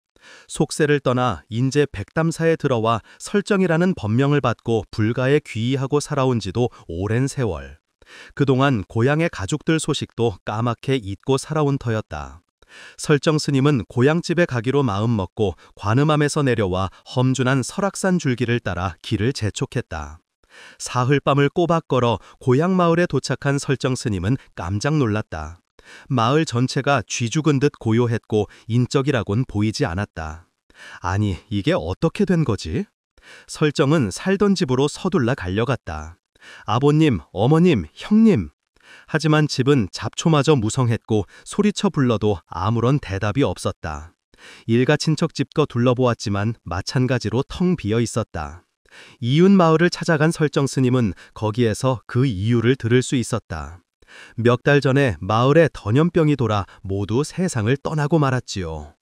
속세를 떠나 인제 백담사에 들어와 설정이라는 법명을 받고 불가에 귀의하고 살아온 지도 오랜 세월. 그동안 고향의 가족들 소식도 까맣게 잊고 살아온 터였다. 설정 스님은 고향집에 가기로 마음먹고 관음암에서 내려와 험준한 설악산 줄기를 따라 길을 재촉했다. 사흘밤을 꼬박 걸어 고향 마을에 도착한 설정 스님은 깜짝 놀랐다. 마을 전체가 쥐 죽은 듯 고요했고 인적이라곤 보이지 않았다. 아니, 이게 어떻게 된 거지? 설정은 살던 집으로 서둘러 달려갔다. 아버님, 어머님, 형님. 하지만 집은 잡초마저 무성했고 소리쳐 불러도 아무런 대답이 없었다. 일가 친척 집거 둘러보았지만 마찬가지로 텅 비어 있었다. 이웃 마을을 찾아간 설정 스님은 거기에서 그 이유를 들을 수 있었다. 몇 달 전에 마을에 던염병이 돌아 모두 세상을 떠나고 말았지요.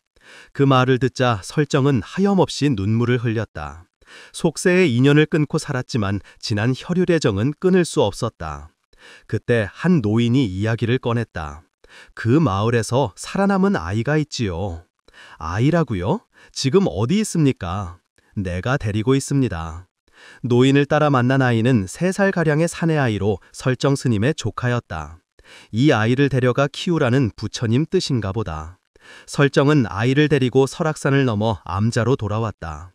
그 말을 듣자 설정은 하염없이 눈물을 흘렸다. 속세의 인연을 끊고 살았지만 지난 혈유대정은 끊을 수 없었다. 그때 한 노인이 이야기를 꺼냈다. 그 마을에서 살아남은 아이가 있지요. 아이라고요? 지금 어디 있습니까? 내가 데리고 있습니다. 노인을 따라 만난 아이는 3살가량의 사내아이로 설정 스님의 조카였다. 이 아이를 데려가 키우라는 부처님 뜻인가 보다. 설정은 아이를 데리고 설악산을 넘어 암자로 돌아왔다.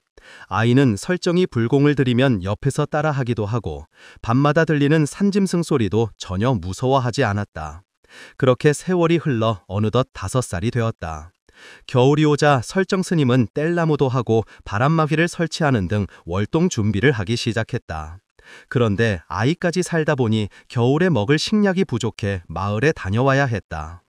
아이는 설정이 불공을 들이면 옆에서 따라하기도 하고 밤마다 들리는 산짐승 소리도 전혀 무서워하지 않았다. 그렇게 세월이 흘러 어느덧 5살이 되었다. 겨울이 오자 설정 스님은 뗄나무도 하고 바람막이를 설치하는 등 월동 준비를 하기 시작했다. 그런데 아이까지 살다 보니 겨울에 먹을 식량이 부족해 마을에 다녀와야 했다.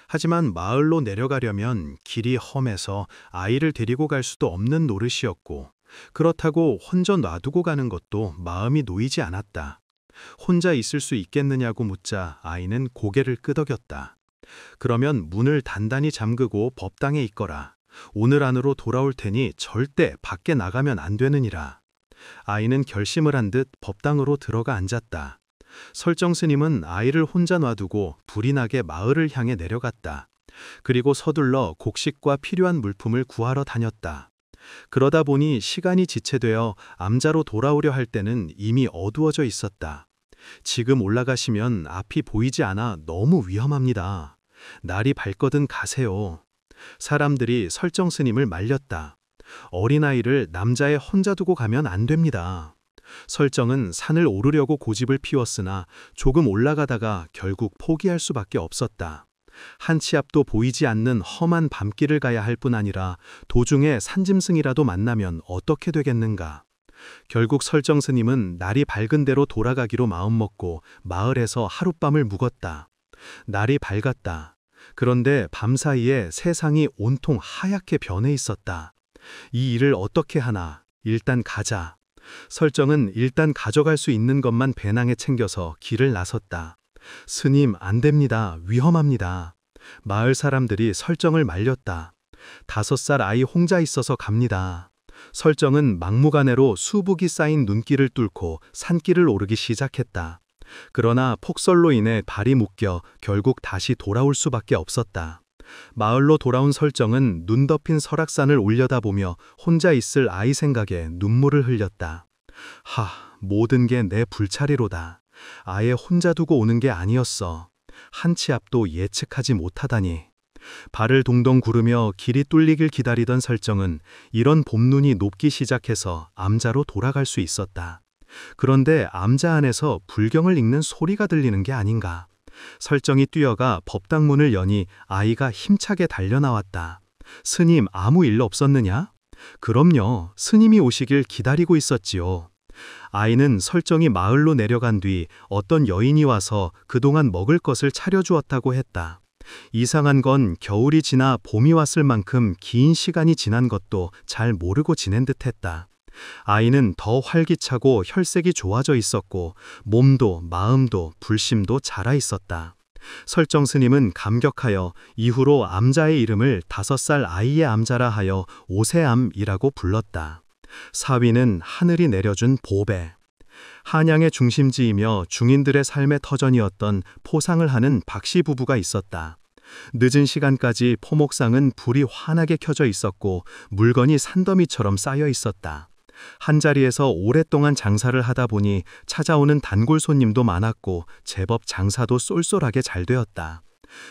하지만 마을로 내려가려면 길이 험해서 아이를 데리고 갈 수도 없는 노릇이었고, 그렇다고 혼자 놔두고 가는 것도 마음이 놓이지 않았다. 혼자 있을 수 있겠느냐고 묻자 아이는 고개를 끄덕였다. 그러면 문을 단단히 잠그고 법당에 있거라. 오늘 안으로 돌아올 테니 절대 밖에 나가면 안 되느니라. 아이는 결심을 한 듯 법당으로 들어가 앉았다. 설정 스님은 아이를 혼자 놔두고 불이 나게 마을을 향해 내려갔다. 그리고 서둘러 곡식과 필요한 물품을 구하러 다녔다. 그러다 보니 시간이 지체되어 암자로 돌아오려 할 때는 이미 어두워져 있었다. 지금 올라가시면 앞이 보이지 않아 너무 위험합니다. 날이 밝거든 가세요. 사람들이 설정 스님을 말렸다. 어린아이를 남자애 혼자 두고 가면 안 됩니다. 설정은 산을 오르려고 고집을 피웠으나 조금 올라가다가 결국 포기할 수밖에 없었다. 한 치 앞도 보이지 않는 험한 밤길을 가야 할 뿐 아니라 도중에 산짐승이라도 만나면 어떻게 되겠는가. 결국 설정 스님은 날이 밝은 대로 돌아가기로 마음먹고 마을에서 하룻밤을 묵었다. 날이 밝았다. 그런데 밤사이에 세상이 온통 하얗게 변해 있었다. 이 일을 어떻게 하나? 일단 가자. 설정은 일단 가져갈 수 있는 것만 배낭에 챙겨서 길을 나섰다. 스님, 안 됩니다. 위험합니다. 마을 사람들이 설정을 말렸다. 5살 아이 혼자 있어서 갑니다. 설정은 막무가내로 수북이 쌓인 눈길을 뚫고 산길을 오르기 시작했다. 그러나 폭설로 인해 발이 묶여 결국 다시 돌아올 수밖에 없었다. 마을로 돌아온 설정은 눈 덮인 설악산을 올려다보며 혼자 있을 아이 생각에 눈물을 흘렸다. 모든 게 내 불찰이로다. 아예 혼자 두고 오는 게 아니었어. 한 치 앞도 예측하지 못하다니. 발을 동동 구르며 길이 뚫리길 기다리던 설정은 이런 봄눈이 녹기 시작해서 암자로 돌아갈 수 있었다. 그런데 암자 안에서 불경을 읽는 소리가 들리는 게 아닌가. 설정이 뛰어가 법당문을 여니 아이가 힘차게 달려나왔다. 스님, 아무 일 없었느냐? 그럼요. 스님이 오시길 기다리고 있었지요. 아이는 설정이 마을로 내려간 뒤 어떤 여인이 와서 그동안 먹을 것을 차려주었다고 했다. 이상한 건 겨울이 지나 봄이 왔을 만큼 긴 시간이 지난 것도 잘 모르고 지낸 듯했다. 아이는 더 활기차고 혈색이 좋아져 있었고 몸도 마음도 불심도 자라 있었다. 설정 스님은 감격하여 이후로 암자의 이름을 5살 아이의 암자라 하여 오세암이라고 불렀다. 사위는 하늘이 내려준 보배. 한양의 중심지이며 중인들의 삶의 터전이었던 포상을 하는 박씨 부부가 있었다. 늦은 시간까지 포목상은 불이 환하게 켜져 있었고 물건이 산더미처럼 쌓여 있었다. 한자리에서 오랫동안 장사를 하다 보니 찾아오는 단골 손님도 많았고 제법 장사도 쏠쏠하게 잘 되었다.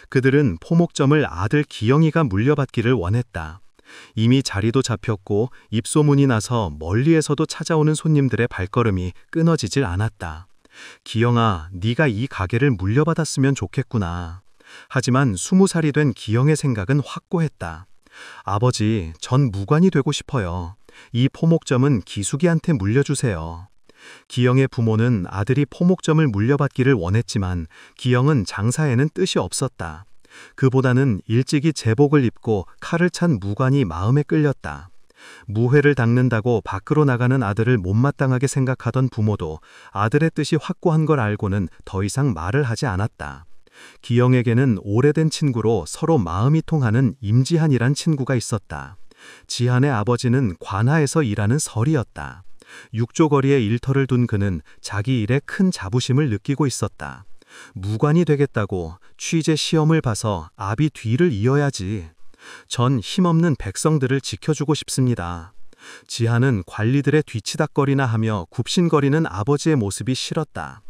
그들은 포목점을 아들 기영이가 물려받기를 원했다. 이미 자리도 잡혔고 입소문이 나서 멀리에서도 찾아오는 손님들의 발걸음이 끊어지질 않았다. 기영아, 네가 이 가게를 물려받았으면 좋겠구나. 하지만 20살이 된 기영의 생각은 확고했다. 아버지, 전 무관이 되고 싶어요. 이 포목점은 기숙이한테 물려주세요. 기영의 부모는 아들이 포목점을 물려받기를 원했지만 기영은 장사에는 뜻이 없었다. 그보다는 일찍이 제복을 입고 칼을 찬 무관이 마음에 끌렸다. 무회를 닦는다고 밖으로 나가는 아들을 못마땅하게 생각하던 부모도 아들의 뜻이 확고한 걸 알고는 더 이상 말을 하지 않았다. 기영에게는 오래된 친구로 서로 마음이 통하는 임지한이란 친구가 있었다. 지한의 아버지는 관하에서 일하는 설이었다. 육조거리에 일터를 둔 그는 자기 일에 큰 자부심을 느끼고 있었다. 무관이 되겠다고 취재 시험을 봐서 아비 뒤를 이어야지. 전 힘없는 백성들을 지켜주고 싶습니다. 지한은 관리들의 뒤치닥거리나 하며 굽신거리는 아버지의 모습이 싫었다.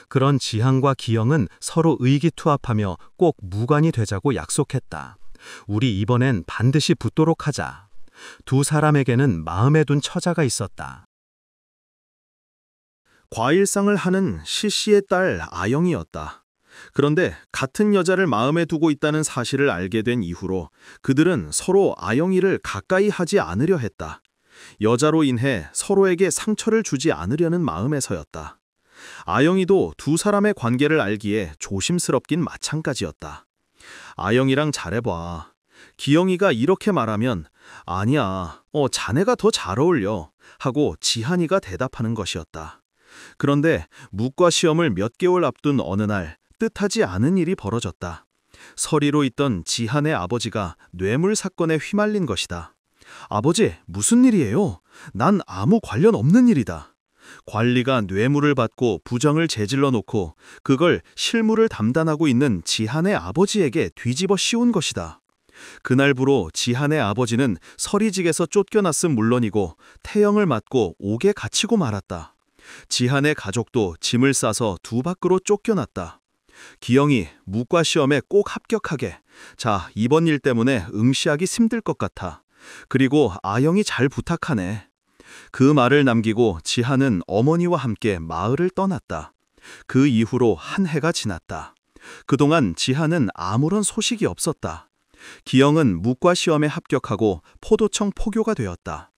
그런 지한과 기영은 서로 의기투합하며 꼭 무관이 되자고 약속했다. 우리 이번엔 반드시 붙도록 하자. 두 사람에게는 마음에 둔 처자가 있었다. 과일상을 하는 시씨의 딸 아영이었다. 그런데 같은 여자를 마음에 두고 있다는 사실을 알게 된 이후로 그들은 서로 아영이를 가까이 하지 않으려 했다. 여자로 인해 서로에게 상처를 주지 않으려는 마음에서였다. 아영이도 두 사람의 관계를 알기에 조심스럽긴 마찬가지였다. 아영이랑 잘해봐. 기영이가 이렇게 말하면 아니야, 자네가 더 잘 어울려 하고 지한이가 대답하는 것이었다. 그런데 무과 시험을 몇 개월 앞둔 어느 날 뜻하지 않은 일이 벌어졌다. 서리로 있던 지한의 아버지가 뇌물 사건에 휘말린 것이다. 아버지, 무슨 일이에요? 난 아무 관련 없는 일이다. 관리가 뇌물을 받고 부정을 저질러 놓고 그걸 실무를 담당하고 있는 지한의 아버지에게 뒤집어 씌운 것이다. 그날부로 지한의 아버지는 서리직에서 쫓겨났음 물론이고 태형을 맞고 옥에 갇히고 말았다. 지한의 가족도 짐을 싸서 두 밖으로 쫓겨났다. 기영이 무과 시험에 꼭 합격하게. 자, 이번 일 때문에 응시하기 힘들 것 같아. 그리고 아영이 잘 부탁하네. 그 말을 남기고 지한은 어머니와 함께 마을을 떠났다. 그 이후로 한 해가 지났다. 그동안 지한은 아무런 소식이 없었다. 기영은 무과 시험에 합격하고 포도청 포교가 되었다.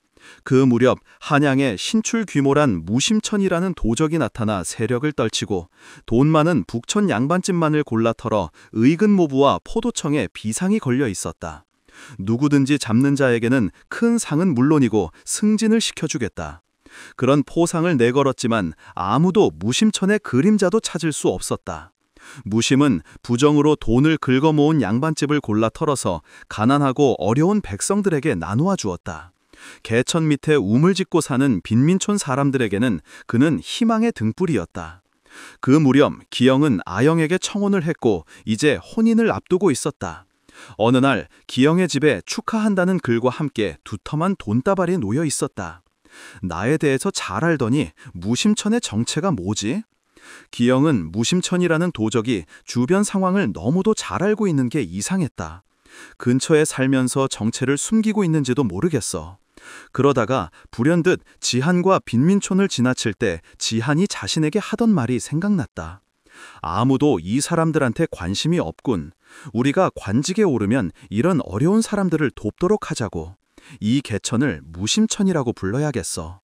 그 무렵 한양에 신출귀몰한 무심천이라는 도적이 나타나 세력을 떨치고 돈 많은 북천 양반집만을 골라 털어 의근모부와 포도청에 비상이 걸려 있었다. 누구든지 잡는 자에게는 큰 상은 물론이고 승진을 시켜주겠다. 그런 포상을 내걸었지만 아무도 무심천의 그림자도 찾을 수 없었다. 무심은 부정으로 돈을 긁어모은 양반집을 골라 털어서 가난하고 어려운 백성들에게 나누어 주었다. 개천 밑에 우물 짓고 사는 빈민촌 사람들에게는 그는 희망의 등불이었다. 그 무렵 기영은 아영에게 청혼을 했고 이제 혼인을 앞두고 있었다. 어느 날 기영의 집에 축하한다는 글과 함께 두터만 돈다발이 놓여 있었다. 나에 대해서 잘 알더니 무심천의 정체가 뭐지? 기영은 무심천이라는 도적이 주변 상황을 너무도 잘 알고 있는 게 이상했다. 근처에 살면서 정체를 숨기고 있는지도 모르겠어. 그러다가 불현듯 지한과 빈민촌을 지나칠 때 지한이 자신에게 하던 말이 생각났다. 아무도 이 사람들한테 관심이 없군. 우리가 관직에 오르면 이런 어려운 사람들을 돕도록 하자고. 이 개천을 무심천이라고 불러야겠어.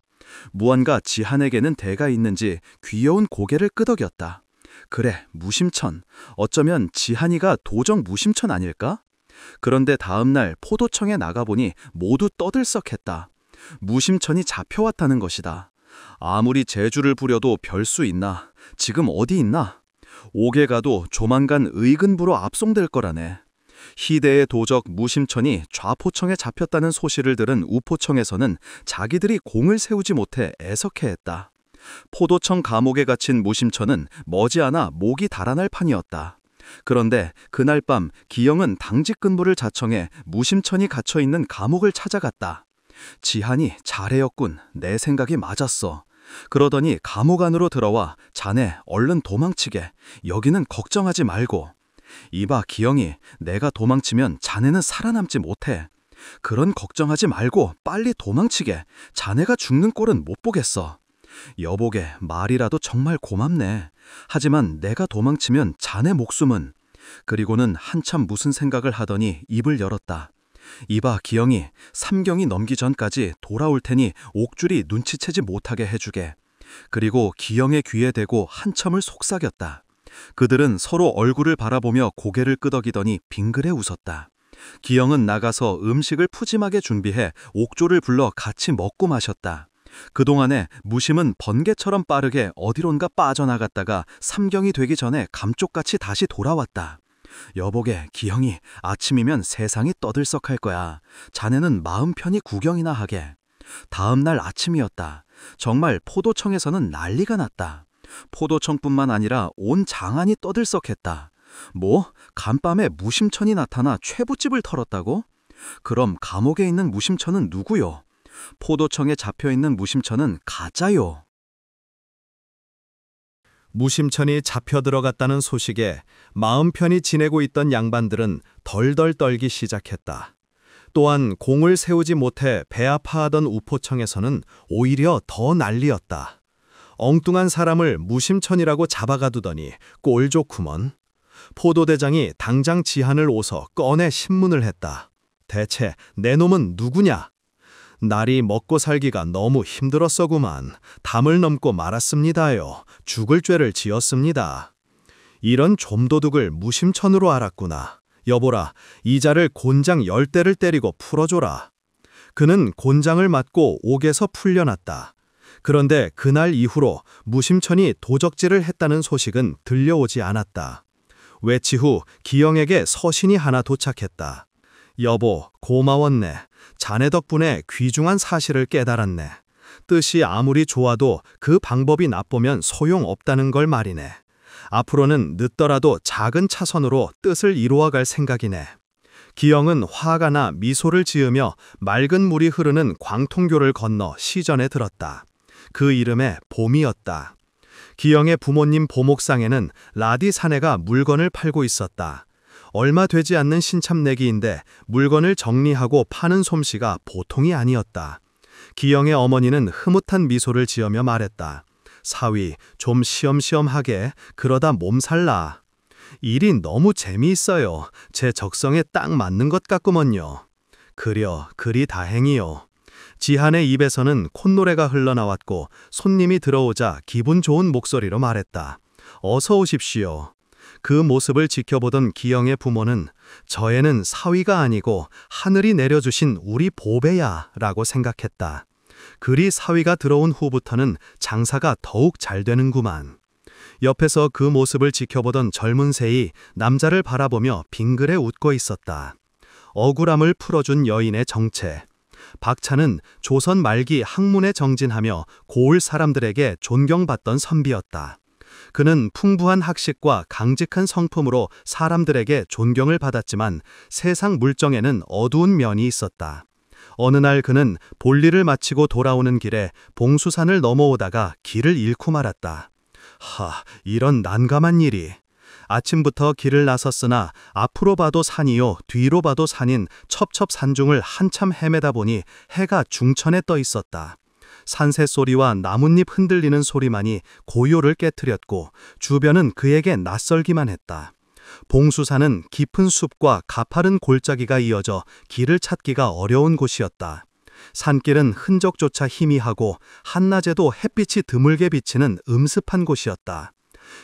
무언가 지한에게는 대가 있는지 귀여운 고개를 끄덕였다. 그래, 무심천. 어쩌면 지한이가 도적 무심천 아닐까? 그런데 다음 날 포도청에 나가보니 모두 떠들썩했다. 무심천이 잡혀왔다는 것이다. 아무리 재주를 부려도 별 수 있나? 지금 어디 있나? 옥에 가도 조만간 의근부로 압송될 거라네. 희대의 도적 무심천이 좌포청에 잡혔다는 소식을 들은 우포청에서는 자기들이 공을 세우지 못해 애석해했다. 포도청 감옥에 갇힌 무심천은 머지않아 목이 달아날 판이었다. 그런데 그날 밤 기영은 당직 근무를 자청해 무심천이 갇혀있는 감옥을 찾아갔다. 지한이 잘해였군. 내 생각이 맞았어. 그러더니 감옥 안으로 들어와 자네 얼른 도망치게. 여기는 걱정하지 말고. 이봐 기영이, 내가 도망치면 자네는 살아남지 못해. 그런 걱정하지 말고 빨리 도망치게. 자네가 죽는 꼴은 못 보겠어. 여보게, 말이라도 정말 고맙네. 하지만 내가 도망치면 자네 목숨은. 그리고는 한참 무슨 생각을 하더니 입을 열었다. 이봐 기영이, 삼경이 넘기 전까지 돌아올 테니 옥줄이 눈치채지 못하게 해주게. 그리고 기영의 귀에 대고 한참을 속삭였다. 그들은 서로 얼굴을 바라보며 고개를 끄덕이더니 빙그레 웃었다. 기영은 나가서 음식을 푸짐하게 준비해 옥조를 불러 같이 먹고 마셨다. 그동안에 무심은 번개처럼 빠르게 어디론가 빠져나갔다가 삼경이 되기 전에 감쪽같이 다시 돌아왔다. 여보게, 기영이, 아침이면 세상이 떠들썩할 거야. 자네는 마음 편히 구경이나 하게. 다음 날 아침이었다. 정말 포도청에서는 난리가 났다. 포도청뿐만 아니라 온 장안이 떠들썩했다. 뭐? 간밤에 무심천이 나타나 쇠붙집을 털었다고? 그럼 감옥에 있는 무심천은 누구요? 포도청에 잡혀있는 무심천은 가짜요. 무심천이 잡혀 들어갔다는 소식에 마음 편히 지내고 있던 양반들은 덜덜 떨기 시작했다. 또한 공을 세우지 못해 배 아파하던 우포청에서는 오히려 더 난리였다. 엉뚱한 사람을 무심천이라고 잡아가두더니 꼴 좋구먼. 포도대장이 당장 지한을 오서 꺼내 신문을 했다. 대체 내 놈은 누구냐? 날이 먹고 살기가 너무 힘들었어구만. 담을 넘고 말았습니다요. 죽을 죄를 지었습니다. 이런 좀도둑을 무심천으로 알았구나. 여보라, 이자를 곤장 10대를 때리고 풀어줘라. 그는 곤장을 맞고 옥에서 풀려났다. 그런데 그날 이후로 무심천이 도적질을 했다는 소식은 들려오지 않았다. 외치 후 기영에게 서신이 하나 도착했다. 여보, 고마웠네. 자네 덕분에 귀중한 사실을 깨달았네. 뜻이 아무리 좋아도 그 방법이 나쁘면 소용없다는 걸 말이네. 앞으로는 늦더라도 작은 차선으로 뜻을 이루어갈 생각이네. 기영은 화가 나 미소를 지으며 맑은 물이 흐르는 광통교를 건너 시전에 들었다. 그 이름에 봄이었다. 기영의 부모님 보목상에는 라디 사내가 물건을 팔고 있었다. 얼마 되지 않는 신참내기인데 물건을 정리하고 파는 솜씨가 보통이 아니었다. 기영의 어머니는 흐뭇한 미소를 지으며 말했다. 사위, 좀 시험시험하게, 그러다 몸살나. 일이 너무 재미있어요. 제 적성에 딱 맞는 것 같구먼요. 그려, 그리 다행이요. 지한의 입에서는 콧노래가 흘러나왔고 손님이 들어오자 기분 좋은 목소리로 말했다. 어서 오십시오. 그 모습을 지켜보던 기영의 부모는 저 애는 사위가 아니고 하늘이 내려주신 우리 보배야 라고 생각했다. 그리 사위가 들어온 후부터는 장사가 더욱 잘 되는구만. 옆에서 그 모습을 지켜보던 젊은 새이 남자를 바라보며 빙그레 웃고 있었다. 억울함을 풀어준 여인의 정체. 박찬은 조선 말기 학문에 정진하며 고을 사람들에게 존경받던 선비였다. 그는 풍부한 학식과 강직한 성품으로 사람들에게 존경을 받았지만 세상 물정에는 어두운 면이 있었다. 어느 날 그는 볼일을 마치고 돌아오는 길에 봉수산을 넘어오다가 길을 잃고 말았다. 이런 난감한 일이. 아침부터 길을 나섰으나 앞으로 봐도 산이요 뒤로 봐도 산인 첩첩산중을 한참 헤매다 보니 해가 중천에 떠 있었다. 산새 소리와 나뭇잎 흔들리는 소리만이 고요를 깨트렸고 주변은 그에게 낯설기만 했다. 봉수산은 깊은 숲과 가파른 골짜기가 이어져 길을 찾기가 어려운 곳이었다. 산길은 흔적조차 희미하고 한낮에도 햇빛이 드물게 비치는 음습한 곳이었다.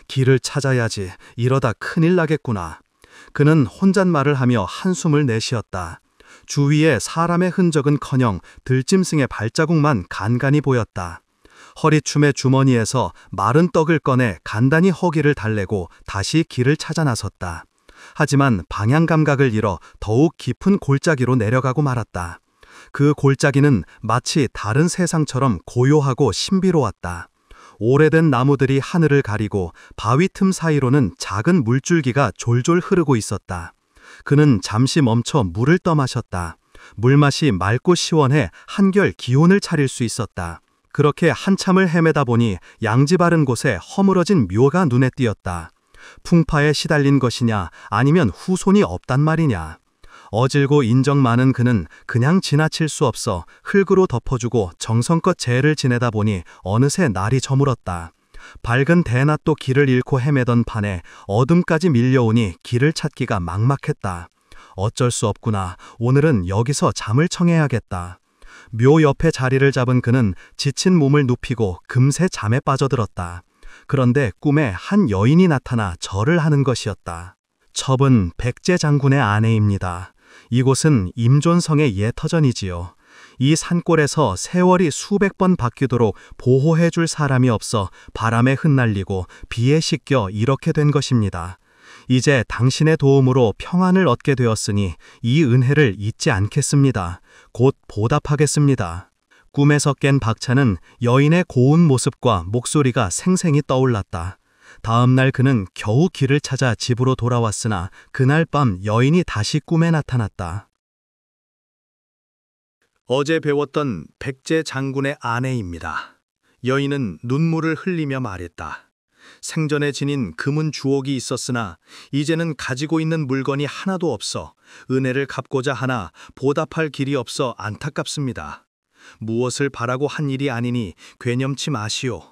길을 찾아야지, 이러다 큰일 나겠구나. 그는 혼잣말을 하며 한숨을 내쉬었다. 주위에 사람의 흔적은커녕 들짐승의 발자국만 간간히 보였다. 허리춤의 주머니에서 마른 떡을 꺼내 간단히 허기를 달래고 다시 길을 찾아 나섰다. 하지만 방향 감각을 잃어 더욱 깊은 골짜기로 내려가고 말았다. 그 골짜기는 마치 다른 세상처럼 고요하고 신비로웠다. 오래된 나무들이 하늘을 가리고 바위 틈 사이로는 작은 물줄기가 졸졸 흐르고 있었다. 그는 잠시 멈춰 물을 떠마셨다. 물맛이 맑고 시원해 한결 기운을 차릴 수 있었다. 그렇게 한참을 헤매다 보니 양지 바른 곳에 허물어진 묘가 눈에 띄었다. 풍파에 시달린 것이냐 아니면 후손이 없단 말이냐. 어질고 인정 많은 그는 그냥 지나칠 수 없어 흙으로 덮어주고 정성껏 제를 지내다 보니 어느새 날이 저물었다. 밝은 대낮도 길을 잃고 헤매던 판에 어둠까지 밀려오니 길을 찾기가 막막했다. 어쩔 수 없구나. 오늘은 여기서 잠을 청해야겠다. 묘 옆에 자리를 잡은 그는 지친 몸을 눕히고 금세 잠에 빠져들었다. 그런데 꿈에 한 여인이 나타나 절을 하는 것이었다. 첩은 백제 장군의 아내입니다. 이곳은 임존성의 옛터전이지요. 이 산골에서 세월이 수백 번 바뀌도록 보호해 줄 사람이 없어 바람에 흩날리고 비에 씻겨 이렇게 된 것입니다. 이제 당신의 도움으로 평안을 얻게 되었으니 이 은혜를 잊지 않겠습니다. 곧 보답하겠습니다. 꿈에서 깬 박찬은 여인의 고운 모습과 목소리가 생생히 떠올랐다. 다음 날 그는 겨우 길을 찾아 집으로 돌아왔으나 그날 밤 여인이 다시 꿈에 나타났다. 어제 배웠던 백제 장군의 아내입니다. 여인은 눈물을 흘리며 말했다. 생전에 지닌 금은 주옥이 있었으나 이제는 가지고 있는 물건이 하나도 없어 은혜를 갚고자 하나 보답할 길이 없어 안타깝습니다. 무엇을 바라고 한 일이 아니니 괴념치 마시오.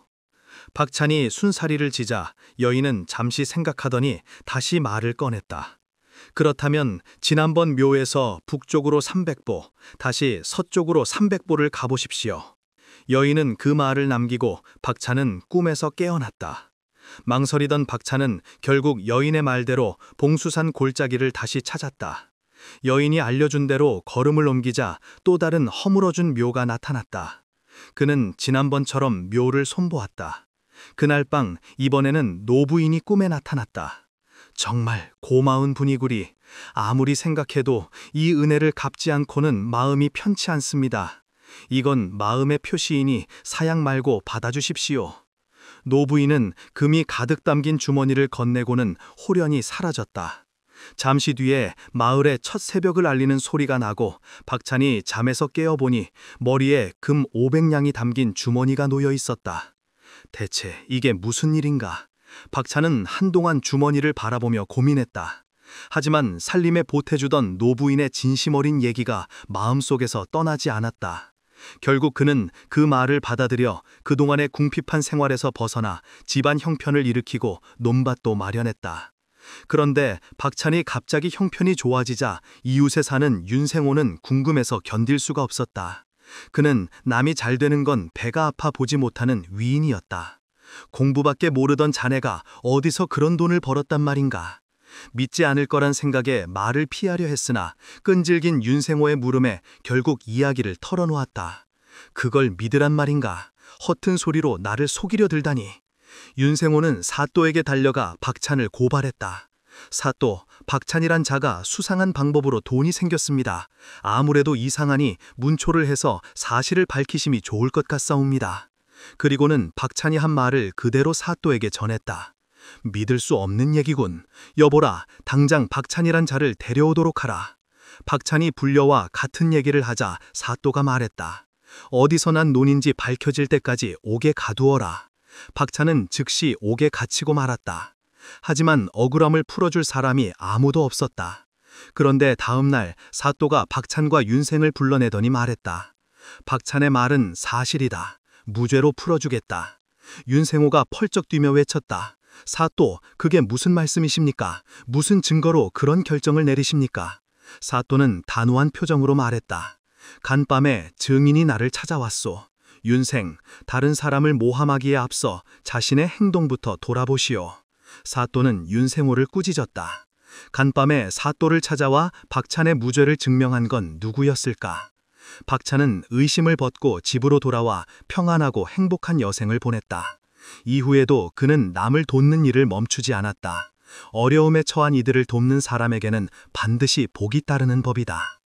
박찬이 순사리를 지자 여인은 잠시 생각하더니 다시 말을 꺼냈다. 그렇다면 지난번 묘에서 북쪽으로 300보, 다시 서쪽으로 300보를 가보십시오. 여인은 그 말을 남기고 박찬은 꿈에서 깨어났다. 망설이던 박찬은 결국 여인의 말대로 봉수산 골짜기를 다시 찾았다. 여인이 알려준 대로 걸음을 옮기자 또 다른 허물어준 묘가 나타났다. 그는 지난번처럼 묘를 손보았다. 그날 밤 이번에는 노부인이 꿈에 나타났다. 정말 고마운 분이구리. 아무리 생각해도 이 은혜를 갚지 않고는 마음이 편치 않습니다. 이건 마음의 표시이니 사양 말고 받아주십시오. 노부인은 금이 가득 담긴 주머니를 건네고는 호련히 사라졌다. 잠시 뒤에 마을의 첫 새벽을 알리는 소리가 나고 박찬이 잠에서 깨어보니 머리에 금 500냥이 담긴 주머니가 놓여 있었다. 대체 이게 무슨 일인가? 박찬은 한동안 주머니를 바라보며 고민했다. 하지만 살림에 보태주던 노부인의 진심 어린 얘기가 마음속에서 떠나지 않았다. 결국 그는 그 말을 받아들여 그동안의 궁핍한 생활에서 벗어나 집안 형편을 일으키고 논밭도 마련했다. 그런데 박찬이 갑자기 형편이 좋아지자 이웃에 사는 윤생호는 궁금해서 견딜 수가 없었다. 그는 남이 잘 되는 건 배가 아파 보지 못하는 위인이었다. 공부밖에 모르던 자네가 어디서 그런 돈을 벌었단 말인가. 믿지 않을 거란 생각에 말을 피하려 했으나 끈질긴 윤생호의 물음에 결국 이야기를 털어놓았다. 그걸 믿으란 말인가. 허튼 소리로 나를 속이려 들다니. 윤생호는 사또에게 달려가 박찬을 고발했다. 사또, 박찬이란 자가 수상한 방법으로 돈이 생겼습니다. 아무래도 이상하니 문초를 해서 사실을 밝히심이 좋을 것 같사옵니다. 그리고는 박찬이 한 말을 그대로 사또에게 전했다. 믿을 수 없는 얘기군. 여보라, 당장 박찬이란 자를 데려오도록 하라. 박찬이 불려와 같은 얘기를 하자 사또가 말했다. 어디서 난 논인지 밝혀질 때까지 옥에 가두어라. 박찬은 즉시 옥에 갇히고 말았다. 하지만 억울함을 풀어줄 사람이 아무도 없었다. 그런데 다음 날 사또가 박찬과 윤생을 불러내더니 말했다. 박찬의 말은 사실이다. 무죄로 풀어주겠다. 윤생호가 펄쩍 뛰며 외쳤다. 사또, 그게 무슨 말씀이십니까? 무슨 증거로 그런 결정을 내리십니까? 사또는 단호한 표정으로 말했다. 간밤에 증인이 나를 찾아왔소. 윤생, 다른 사람을 모함하기에 앞서 자신의 행동부터 돌아보시오. 사또는 윤생호를 꾸짖었다. 간밤에 사또를 찾아와 박찬의 무죄를 증명한 건 누구였을까? 박찬은 의심을 벗고 집으로 돌아와 평안하고 행복한 여생을 보냈다. 이후에도 그는 남을 돕는 일을 멈추지 않았다. 어려움에 처한 이들을 돕는 사람에게는 반드시 복이 따르는 법이다.